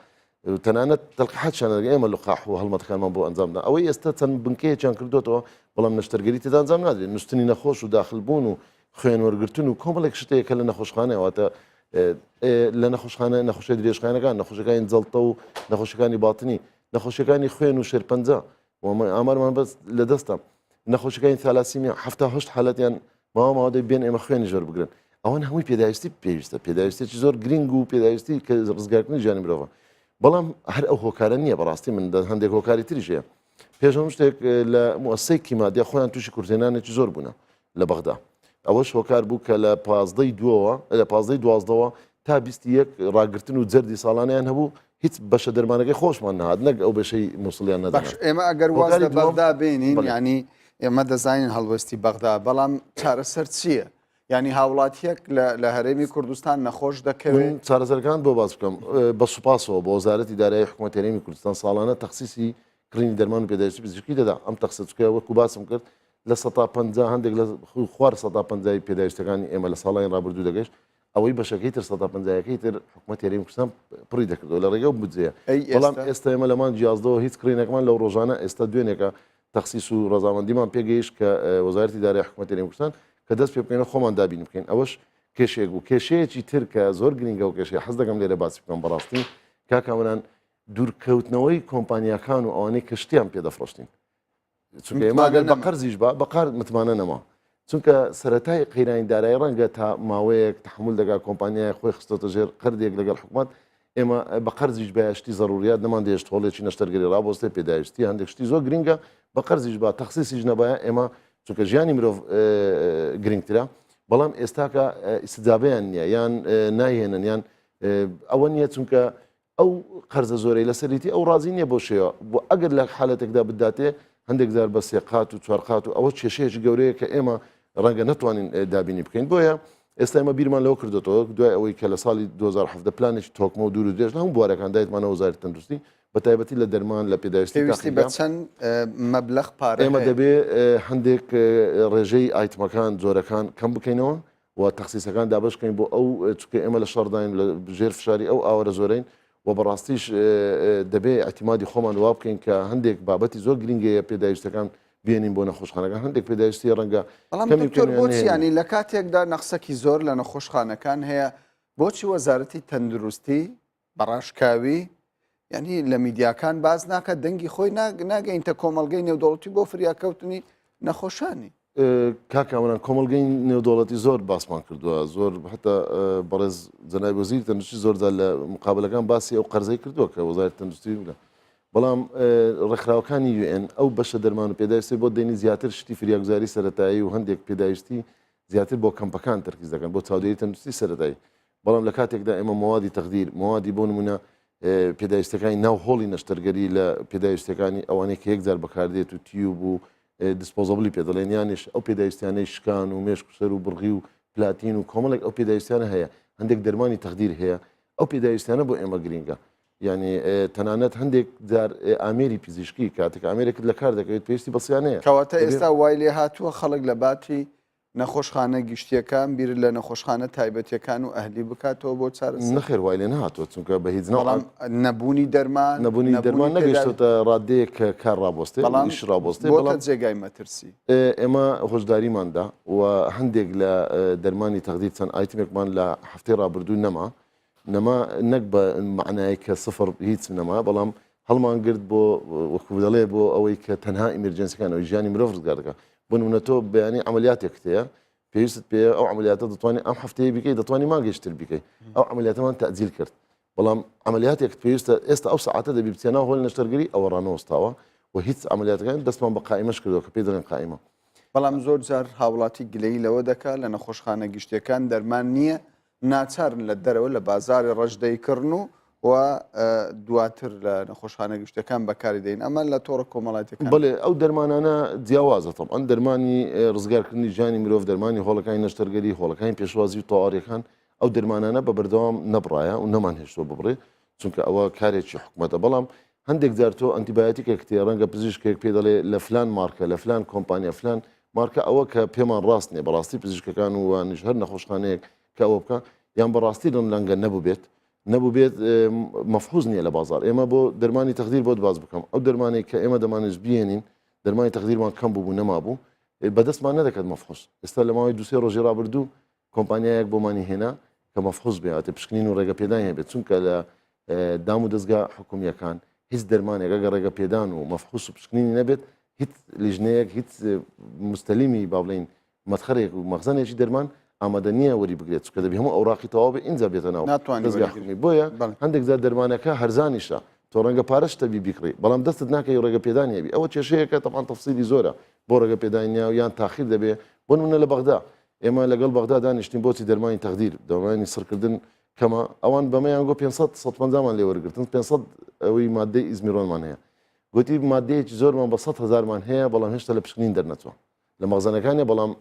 Speaker 3: تەنانەت تەلقیحات لەگە ئێمە لقاح و هەڵمەتەکانمان بۆ ئەنجامدا ئەوەی ئێستا چەند بنکەیەکیان کردوێتەوە بەڵام نەشتەرگەری تێدا ئەنجام نادرێت نووسنی نەخۆش و داخلبوون و خوێن وەرگرتن و کۆمەڵێک شتەیە کە لە نەخۆشخانەوەتە لە نەخۆشخانە نەخۆشی درێژخانەکان نەخۆشەکانی جەڵتە و نەخۆشەکانی باتنی نەخۆشیەکانی خوێن و شێرپەنجە ئامارمان بەس لە دەستە نەخۆشەکانی تالاسیمیا هەشت حالەتیان ماوەدەی بێن ئێمە خوێنی ژۆر بگرن ئەوەن هەمووی پێداویستی پێویستە پێداویستێکی زۆر گرنگ و پێداویستی کە ڕزگارکردنی ژیانی مرۆڤە بەڵام هەر ئەو هۆکارە نییە بەڕاستی من هەندێک هۆکاری تریش هەیە پێشەم شتێک لە مؤسسەی کیمادیا خۆیان تووشی کورتێنانێکی زۆر بوونە لە بەغدا ئەوەش هۆکار بوو کە لە 15 دوازدەوە تا 21 ڕاگرتن و جەردی ساڵانیان هەبوو هیچ بەشە دەرمانەکەی خۆشمان نهات نەک ئەو بەشەی مووسڵیان نەداش
Speaker 1: ئێمە ئەگەر واز لە بەغدا بینین ینی ئێمە دەزانین هەڵوەستی بەغدا بەڵام چارەسەر چییە؟ ینی هاوڵاتیەک لە هەرێمی کوردستان نەخۆش دەکەوێت
Speaker 3: چارەسەرەکان بۆ باز بکەم بە سوپاسەوە بۆ وەزارەتی دارایی حکوومەت هەرێمی کوردستان ساڵانە تەخسیسی کڕینی دەرمان و پێداویستی پزیشکی دەدا ئەم تەخسیسکە وەکو باسم کرد لە 150 هەندێک لە خوار 150 پێداویستەکانی ئێمە لە ساڵانی ڕابردوو دەگەشت ئەوەی بەشەکەی تر 150ەکەی تر حکوومەت هەرێمی کوردستان پڕی دەکردەوە لە ڕێگە بودجەیە بەڵام ئێستا ئێمە لەمان جیازدەوە هیچ کڕینێکمان لەو ڕۆژانە ئێستا دوێنێکە تەخسیس و ڕەزامەندیمان پێگەیشت کە وەزارەتی دارایی حکوومەت هەرێمی کوردستان کە دەست پێ بکەینە خۆمان دابین بکەین ئەوەش کێشەیەک بوو کێشەیەکی تر کە زۆر گرنگە و کێشەیە حەز دەکەم لێرە باسی بکەم بەڕاستی کاکەمەران دوورکەوتنەوەی کۆمپانیاکان و ئەوانەی کەشتیان پێدەفرۆشتین چونکە ئێمە بە قەرزیش بە قەرز متمانە نەما چونکە سەرەتای قەیرانی دارایی ڕەنگە تا ماوەیەک تحمل دەگا کۆمپانیای خۆی خستۆتە ژێر قەردێک لەگەڵ حکوومەت ئێمە بە قەرزیش بەشتی ضروریات نەمان دێشت هۆڵێکی نەشتەرگەری ڕابۆستێ پێداویستی هەندێک شتی زۆر گرنگە بە قەرزیش با تەخسیسیش نەبایە ئێمە چونکە ژیانی مرۆڤ گرنگترە بەڵام ئێستاکە ئیسجابیان نییە یان ناهێنن یان ئەوە نییە چونکە ئەو قەرزە زۆرەی لەسەریتی ئەو ڕازی نییە بۆ شێوە بۆ ئەگەر لە حالەتێکدا بداتێ هەندێک زار بە سێقات و چوارقات و ئەوە کێشەیەکی گەورەیە کە ئێمە ڕەنگە نەتوانین دابینی بکەین بۆیە ئێستا ئێمە بیرمان لەوە کردێتەوە دوای ئەوەی کە لە ساڵی 2017 پلانێکی تۆکمە و دوور و درێژ هەموو بوارەکان دایتمانە وەزارەتی تەندروستی بە تایبەتی لە دەرمان لە پێداویستی
Speaker 1: بە چەند مەبلەغ پارە
Speaker 3: ئێمە دەبێ هەندێک ڕێژەی ئایتمەکان جۆرەکان کەم بکەینەوە و تەخسیسەکان دابش بکەین بۆ ئەو چکە ئێمە لە شەڕداین لە ژێر فشاری ئەو ئاوەرە زۆرەین و بەڕاستیش دەبێ ئەتیمادی خۆمان وا بکەین کە هەندێک بابەتی زۆر گرنگەیە پێداویستەکان بێنین بۆ نەخۆشخانەکان هەندێک پێداویستی ڕەنگە
Speaker 1: بۆچیانی لە کاتێکدا نەخسەکی زۆر لە نەخۆشخانەکان هەیە بۆچی وەزارەتی تەندروستی بەڕاشکاوی ینی لە میدیاکان باز ناکات دەنگی خۆی ناگەینتە کۆمەڵگەی نێودوڵەتی بۆ فریاکەوتنی نەخۆشانی
Speaker 3: کاکەمەران کۆمەڵگەی نێودوڵەتی زۆر باسمان کردووە زۆر حتا بەڕێز جەنابی وەزیری تەندروستی زۆرجار لە مقابلەکان باسی ئەو قەرزەی کردووە کە وەزارەتی تەندروستی بکە بەڵام ڕێکخراوەکانی UN ئەو بەشە دەرمان و پێداویستی بۆ دێنی زیاتر شتی فریاگوزاری سەرەتایی و هەندێک پێداویستی زیاتر بۆ کەمپەکان تەرکیز دەکەن بۆ چاودێری تەندروستی سەرەتایی بەڵام لە کاتێکدا ئێمە موادی تەقدیر موادی بۆ نمونە پێداویستەکانی ناو هۆڵی نەشتەرگەری لە پێداویستەکانی ئەوانەی کە یەکجار بەکاردێت و تیوب و دیسپۆزەبلی پێدەڵێن یانیش ئەو پێداویستیانەی شکان و مێشک سەر و بڕغی و پلاتین و کۆمەڵێک ئەو پێداویستیانە هەیە هەندێک دەرمانی تەقدیر هەیە ئەو پێداویستیانە بۆ ئێمە گرینگە یعنی تەنانەت هەندێک جار ئامێری پزیشکی کاتێک ئامێرێکت لە کار دەکەوێت پێویستی بەسییانەیە
Speaker 1: کەواتە ئێستا وای لێ هاتووە خەڵک لە باتی نەخۆشخانە گشتیەکان بیر لە نەخۆشخانە تایبەتیەکان و ئەهلی بکاتەوە بۆ چارەسەر
Speaker 3: نەخێر وای لێ نهاتوە چونکە بە هیچ
Speaker 1: نەبوونی دەرمان
Speaker 3: نەگەشتۆتە ڕادەیە کە کار ڕابۆستێ بەڵامیش ڕابۆستێ
Speaker 1: بەڵام جێگای مەترسی
Speaker 3: ئێمە هۆشداریماندا و هەندێک لە دەرمانی تەقدیر چەند ئایتمێکمان لە هەفتەی ڕابردوو نەما نەک بە معنای کە سفر هیچ نەما بەڵام هەڵمان گرت بۆ وەکو دەڵێ بۆ ئەوەی کە تەنها ئیمرجنسیەکان ئەوی ژیانی مرۆڤ ڕزگار دەکات بۆ نمونە تۆ بەیانی عملیاتێک هەیە پێویستت پێ ئەو عملیاتە دەتوانێت ئەم هەفتەیە بکەیت دەتوانانی ماگەشتر بکەیت ئەو عملیاتەمان تەعجیل کرد بەڵام عملیاتێک پێویستە ئێستا ئەو ساعاتە دەبی بچێنە هۆڵ نەشتەرگەری ئەوە ڕانەوەستاوە و هیچ عملیاتەکان دەستمان بە قائمەش کردەوە کە پێی دەڵێن قائمە
Speaker 1: بەڵام زۆر جار هاوڵاتی گلەی لەوە دەکات لە نەخۆشخانە گشتیەکان دەرمان نییە ناچارن لە دەرەوە لە بازاری ڕەشدەیکردن و دواتر لە نەخۆشخانە گشتەکان بەکاری دەین ئەمە لە تۆڕە کۆمەڵاتەکان
Speaker 3: بڵێ ئەو دەرمانانە جیاوازە طبعا دەرمانی ڕزگارکردنی ژانی مرۆڤ دەرمانی هۆڵەکانی نەشتەرگەری هۆڵەکانی پێشوازی و تەواریەکان ئەو دەرمانانە بە بەردەوام نەبڕایە و نەمان هێشتۆ ببڕێ چونکە ئەوە کارێکی حکوومەتە بەڵام هەندێک جار تۆ ئەنتیبایۆتیکێک تێ ڕەنگە پزیشکێک پێ دەڵێ لە فلان مارکە لە فلان کۆمپانیا فلان مارکە ئەوە کە پێمان ڕاست نیە بەڕاستی پزیشکەکان و وانیش هەر نەخۆشخانەیەک کە ئەوە بکە یان بەڕاستی لەم لەنگە نەبوو بێت مەفحوز نییە لە بازار ئێمە بۆ دەرمانی تەخدیر بۆ باز بکەم ئەو دەرمانێک کە ئێمە دەمانێت بێنین دەرمانی تەخدیرمان کەم بوو نەمابوو بەدەستمان نەدەکات مەفحوز ئێستا لە ماوەی دوسێ ڕۆژی ڕابردوو کۆمپانیایەک بۆمانی هێنا کە مەفحوز بێت پشکنین و ڕێگە پێدان هەبێت چونکە لە دام و دەستگا حکومیەکان هیچ دەرمانێک ئەگە ڕێگە پێدان و مەفحوس و پشکنینی نەبێت هیچ لیژنەیەک هیچ مستەلیمی با بڵین مەتخەرێک و مەخزانێکی دەرمان ئامادە نییە وەری بگرێت چکە دەبی هەموو ئەوراقی تەواو بێ ئینجا بێتە ناو دەستگا حکومی بۆیە هەندێک جار دەرمانەکە هەرزانیشە تۆ ڕەنگە پارەش تەبی بیکڕی بەڵام دەستت ناکەی ڕێگە پێدانی هەبی ئەوە کێشەیەکە تەفان تەفسیری زۆرە بۆ ڕێگە پێدانیا و یان تاخیر دەبێ بۆ نمونە لە بەغدا ئێمە لەگەڵ بەغدا دانیشتین بۆچی دەرمانی تەخدیر دەرمانی سڕکردن کەمە ئەوان بەمەیان گۆ 500 لێ وەرگرتن 500 ئەوەی مادەی ئیزمیرۆنمان هەیە گوتی مادەیەکی زۆرمان بە 100,000مان هەیە بەڵام هێشتا لە پشکنین دەرنەچوە لە مەغزانەکانی بەڵام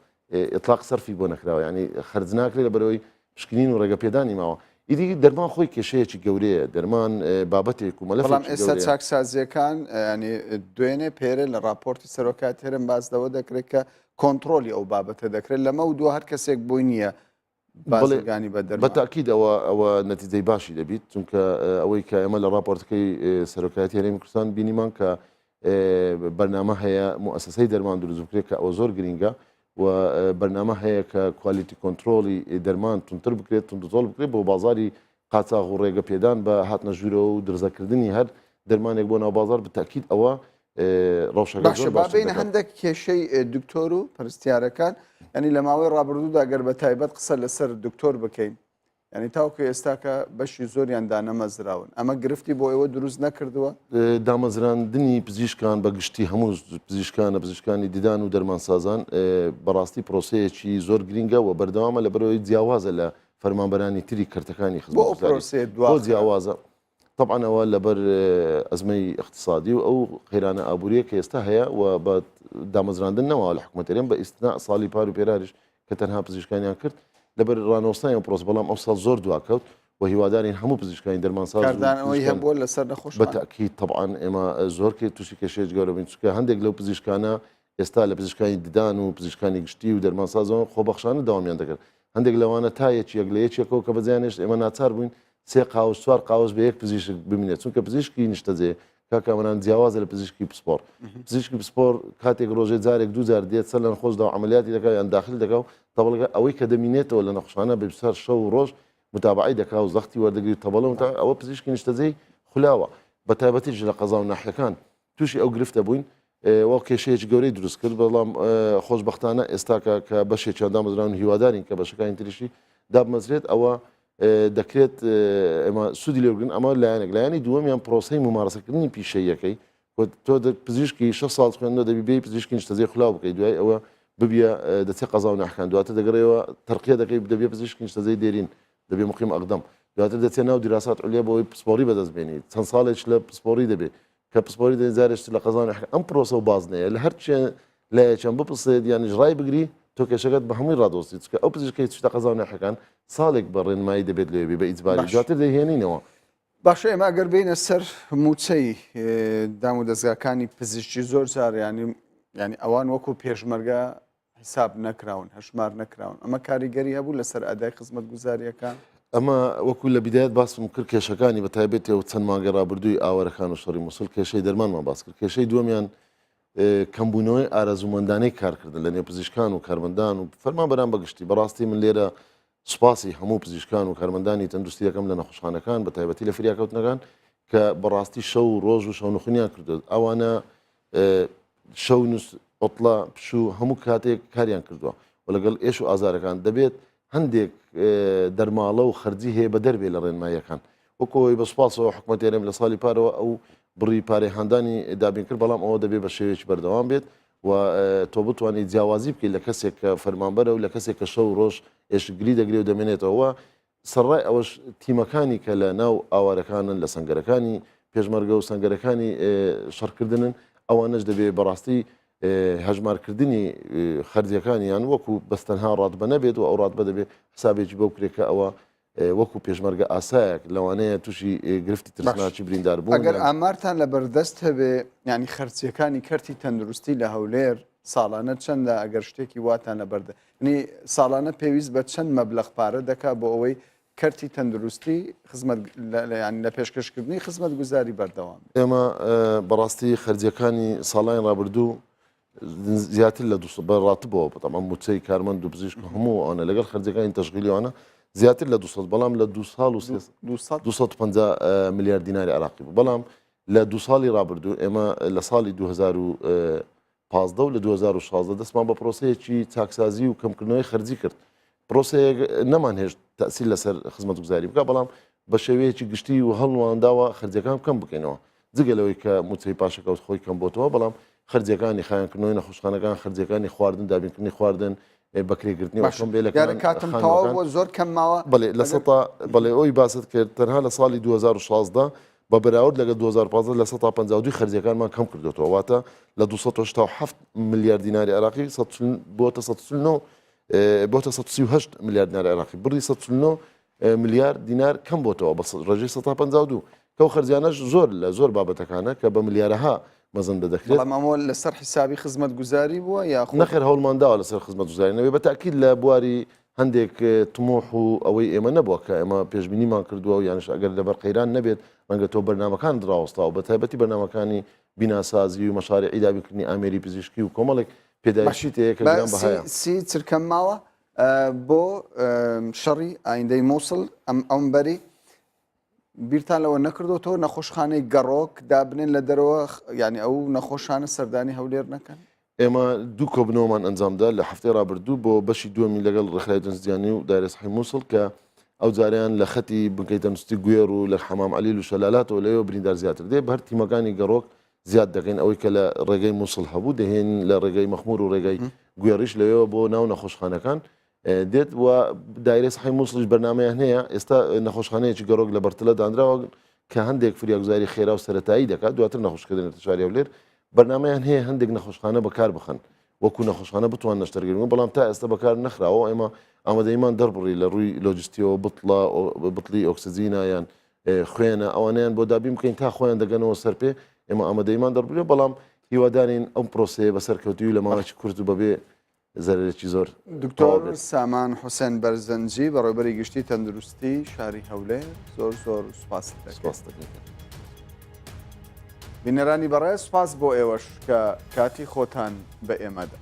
Speaker 3: ئطلاق سەرفی بۆ نەکراوە ینی خەرج ناکرێت لە بەرەوەی پشکنین و ڕێگە پێدانی ماوە ئیدی دەرمان خۆی کێشەیەکی گەورەیە دەرمان بابەتێک و مەلەفێکی
Speaker 1: بەڵام ئێستا چاکسازیەکان ینی دوێنێ پێرە لە راپۆرتی سەرۆکات هێرم بازدەوە دەکرێت کە کۆنتترۆلی ئەو بابەتە دەکرێت لەمە و دو هەر کەسێک بۆی نییە بازرگانی بە دەرمان
Speaker 3: بەتاکید ئەوە نەتیجەی باشی دەبیت چونکە ئەوەی کە ئێمە لە راپۆرتەکەی سەرۆکاتی هەرێمی کوردستان بینیمان کە بەرنامە هەیە مؤسسەی دەرمان دروست بکرێت کە ئەوە زۆر گرینگە و بەرنامە هەیە کە کوالیتی کۆنتترۆلی دەرمان تونتر بکرێت تونتۆڵ بکرێت بۆ بازاری قاچاغ و ڕێگە پێدان بە هاتنە ژوورەوە و درزەکردنی هەر دەرمانێک بۆ ناو بازار بتاکید ئەوە ڕەوشەکە
Speaker 1: بابین هەندێک کێشەی دکتۆر و پرستیارەکان ینی لە ماوەی ڕابردوودا گەر بە تایبەت قسە لەسەر دکتۆر بکەین ینی تاوکە ئێستاکە بەشی زۆریان دانەمەزراون ئەمە گرفتی بۆ ئێوە دروست نەکردووە
Speaker 3: دامەزراندنی پزیشکان بە گشتی هەموو پزیشکانی دیدان و دەرمانسازان بەڕاستی پرۆسەیەکی زۆر گرینگە و بەردەوامە لە بەرەوەی جیاوازە لە فەرمانبەرانی تری کەرتەکانی خزمەت جیاوازە طبعا ئەوە لەبەر ئەزمەی اقتصادی و ئەو قەیرانە ئابوووریە کە ئێستا هەیە و بە دامەزراندن نەوە لە حکوومەتەرێن بە ئیستنا ساڵی پار و پێراریش کە تەنها پزیشکانیان کرد لەبەر ڕانۆستانی پرۆس بەڵام ئەو ساڵ زۆر دواکەوت و هیوادارین هەموو پزیشکانی دەرمانساز
Speaker 1: هەبووە لەسەر نەخۆش
Speaker 3: بەتاکید طبعا ئێمە زۆر کە تووشی کێشەیەک گەورە بین چونکە هەندێک لەو پزیشکانە ئێستا لە پزیشکانی دیدان و پزیشکانی گشتی و دەرمانسازەوە خۆبەخشانە داوامیان دەکرد هەندێک لەوانە تا یەک لە یەکێکەوە کە بەجیانێش ئێمە ناچار بووین سێ قاوس چوار قاوس بە یەک پزیشک ببینێت چونکە پزیشکی نیشتەجێ کاکەمەران جیاوازە لە پزیشکی پسپۆر پزیشکی پسپۆر کاتێک ڕۆژێ جارێک دوو جار دێت سەر لە نەخۆشدا و عملیاتی دەکات یان داخل دەکات تەبڵگە ئەوەی کە دەمینێتەوە لە نەخۆشخانە بە بسەر شەو و ڕۆژ متابعی دەکات و زەختی وەردەگری تەبڵەوە ئەوە پزیشکی نیشتەجێی خولاوە بە تایبەتیش لە قەزا و ناحیەکان تووشی ئەو گرفتە بووین وە کێشەیەکی گەورەی دروست کرد بەڵام خۆشبەختانە ئێستاکە کە بەشێکیان دامەزراون هیوادارین کە بەشەکانی تریشی دابمەزرێت ئەوە دەکرێت ئێمە سوودی لێبگرن ئەمە لایەنی دووەمیان پرۆسەی ممارەسەکردنی پیشەیەکەی تۆ پزیشکی 6 ساڵ خوێندنەوە دەبی بێ پزیشکی نیشتەجێ خولاو بکەیت دوای ئەوە ببیە دەچێت قەزا و ناحکان دواتە دەگەڕێەوە تەرقیە دەکەی دەبێ پزیشکی نیشتەجێی دێرین دەبێ مقیم ئەقدەم دواتر دەچێت ناو دیراسات علیا بۆی پسپۆری بەدەست بێنیت چەند ساڵێک لە پسپۆری دەبێت کە پسپۆری دەزارێت لە قەزا و ناحکان ئەم پرۆسە و بازنەیە لە هەر لایەکیان بپرسێت یان ژڕای بگری تۆ کێشەکەت بە هەمووی ڕادۆستی چکە ئەو پزیشکی چتە قەزا و ناحکان ساڵێک بە ڕێنمایی دەبێت لێبی بە ئیجباری دواتر دەهێنینەوە
Speaker 1: باشە ئێمە ئەگەر بینە سەر موچەی دام و دەستگاکانی پزیشکی زۆر جار ینی ئەوان وەکو پێشمەرگە حساب نەکراون هەشمار نەکراون ئەمە کاریگەری هەبوو لەسەر ئەدای خزمەت گوزاریەکان
Speaker 3: ئەمە وەکو لە بیدایەت باسم کرد کێشەکانی بە تایبەتەوە چەند مانگە ڕابردووی ئاوەرەکان و شەڕی مووسڵ کێشەی دەرمانمان باس کرد کێشەی دووەمیان کەمبوونەوەی ئارەزومەندانەی کارکردن لە نێو پزیشکان و کارمەندان و فەرمانبەران بەگشتی بەڕاستی من لێرە سوپاسی هەموو پزیشکان و کارمەندانی تەندروستی یەکەم لە نەخۆشخانەکان بە تایبەتی لە فریاکەوتنەکان کە بەڕاستی شەو و ڕۆژ و شەونخونیان کردو ئەوانە شەو ئۆتڵا پشوو هەموو کاتێک کاریان کردووە و لەگەڵ ئێش و ئازارەکان دەبێت هەندێک دەرماڵە و خەرجی هەیە بە دەربێ لە ڕێنماییەکان وەکەوەی بە سوپاسەوە حکوومەتێرم لە ساڵی پارەوە ئەو بڕی پارێهاندانی دابین کرد بەڵام ئەوە دەبێت بە شێوێکی بەردەوام بێت و تۆ بتوانیت جیاوازی بکەیت لە کەسێک کە فەرمانبەرە و لە کەسێک کە شەو ڕۆژ ئێشگری دەگرێت و دەمێنێتەوە سەرڕای ئەوەش تیمەکانی کە لە ناو ئاوارەکانن لە سەنگەرەکانی پێشمەرگە و سەنگەرەکانی شەڕکردنن ئەوانەش دەبێت بەڕاستی هەژمارکردنی خەرجیەکانیان وەکو بەستەنها ڕاتبە نەبێت و ئەو ڕاتبە دەبێت حسابێکی بەو کرێکە ئەوە وەکو پێشمەرگە ئاسایەک لەوانەیە تووشی گرفتی ترسناچی بریندار بوون.
Speaker 1: ئەگەر ئامارتان لە بەردەست هەبێ ینی خەرچیەکانی کەرتی تەندروستی لە هەولێر ساڵانە چەندە ئەگەر شتێکی واتان لە بەردە نی ساڵانە پێویست بە چەند مەبلەغ پارە دەکات بۆ ئەوەی کەرتی تەندروستی لە پێشکەشکردنی خزمەت گوزاری بەردەوام.
Speaker 3: ئێمە بەڕاستی خەرجیەکانی ساڵانی ڕابردوو زیاتر لە بەڕاتبەوە بەتەمان موچەی کارمەند و پزیشک هەموو ئەوانە لەگەڵ خەرجەکانی تەشغیلیوانە زیاتر لە 200 بەڵام لە 2 ساڵ و 250 میلیارد دیناری عراقی بوو بەڵام لە 2 ساڵی ڕابردوو ئێمە لە ساڵی 2015 و لە 2016 دەستمان بە پرۆسەیەکی چاکسازی و کەمکردنەوەی خەرجی کرد. پرۆسەیەک نەمان هێشت تەسیل لەسەر خزمەت گوزاری بکە بەڵام بە شێوەیەکی گشتی و هەڵواننداوە خەرجەکان کەم بکەینەوە جگەلەوەی کە موچەی پاشەکەوت خۆی کەم بۆتەوە بەڵام خەرجەکانی خایانکردنەوەی نەخۆشخانەکان خەرجەکانی خواردن دابینکردنی خواردن بەکرێگرتنی ئۆتۆمبیلەکان
Speaker 1: کاتم تەواو بۆ زۆر کەمماوە
Speaker 3: بەڵێ لە سەتا بەڵێ ئەوی باست کرد تەنها لە ساڵی 2016 بە بەراورد لەگە 2015 لە 152 خەرجەکانمان کەم کردێتەوە واتە لە 287 میلیارد دیناری عراقی بۆتە 138 میلیارد دیناری عراقی بڕی 109 میلیارد دینار کەم بۆتەوە بە ڕێژەی 152 کەو خەرجیانەش زۆر بابەتەکانە کە بە ملیارەها مەزن دەدەکرێت.
Speaker 1: ئەمە لەسەر حسابی خزمەت گوزاری بووە یا
Speaker 3: نەخێر هەوڵمانداوە لەسەر خزمەت گوزاری نەوێت بەتاکید لە بواری هەندێک تمۆح و ئەوەی ئێمە نەبووە کە ئێمە پێشبینیمان کردووە و یانش ئەگەر لەبەر قەیران نەبێت ڕەنگە تۆ بەرنامەکان دراوەستا و بە تایبەتی بەرنامەکانی بیناسازی و مەشارعی دابینکردنی ئامێری پزیشکی و کۆمەڵێک پێداویشی تەیە کە بەهەیە
Speaker 1: سی چرکەم ماوە بۆ شەڕی ئایندەی مووسڵ ئەم بەری بیرتان لەوە نەکردوەوە نەخۆشخانەی گەڕۆک دابنێن لە دەرەوە ینی ئەو نەخۆشانە سەردانی هەولێر نەکەن.
Speaker 3: ئێمە دوو کۆبنەوەمان ئەنجامدا لە هەفتەی ڕابردوو بۆ بەشی دووەمی لەگەڵ ڕێکخراوی دەنجزیانی و دایرە سەحی مووسڵ کە ئەو جاریان لە خەتی بنکەی تەندروستی گوێر و لە حەمام عەلیل و شەلالاتەوە لەوێ بریندار زیاتر دێ بەر تیمەکانی گەڕۆک زیاد دەکەین ئەوەی کە لە ڕێگەی مووسڵ هەبوو دەهێن لە ڕێگەی مەخمور و ڕێگەی گوێڕیش لەوێەوە بۆ ناو نەخۆشخانەکان دێت و دایرە سەحی مووسڵیش بەرنامەیان هەیە ئێستا نەخۆشخانەیەکی گەڕۆک لە بەرتلە دانراوە کە هەندێک فریاگوزاری خێرا و سەرەتایی دەکات دواتر نەخۆشکردنێتە شاری هەولێر بەرنامەیان هەیە هەندێک نەخۆشخانە بەکار بخەن وەکو نەخۆشخانە بتوان نەشتەرگرن بەڵام تا ئێستا بەکار نەخراوە ئێمە ئامادەیمان دەربڕی لە ڕووی لۆجستیەوە بتڵی ئۆکسجینە یان خوێنە ئەوانیان بۆ دابین بکەین تا خۆیان دەگەنەوە سەر پێ ئێمە ئامادەیمان دەربڕێ بەڵام هیوادارین ئەم پرۆسەیە بەسەرکەوتوی لە ماوەیەکی کورت و بەبێ زەرێکی زۆر.
Speaker 1: دکتۆر سامان حوسێن بەرزەنجی بەڕێوەبەری گشتی تەندروستی شاری هەولێر زۆر سوپاس دەکەین. بینەرانی بەڕێز سوپاس بۆ ئێوەش کە کاتی خۆتان بە ئێمەدا.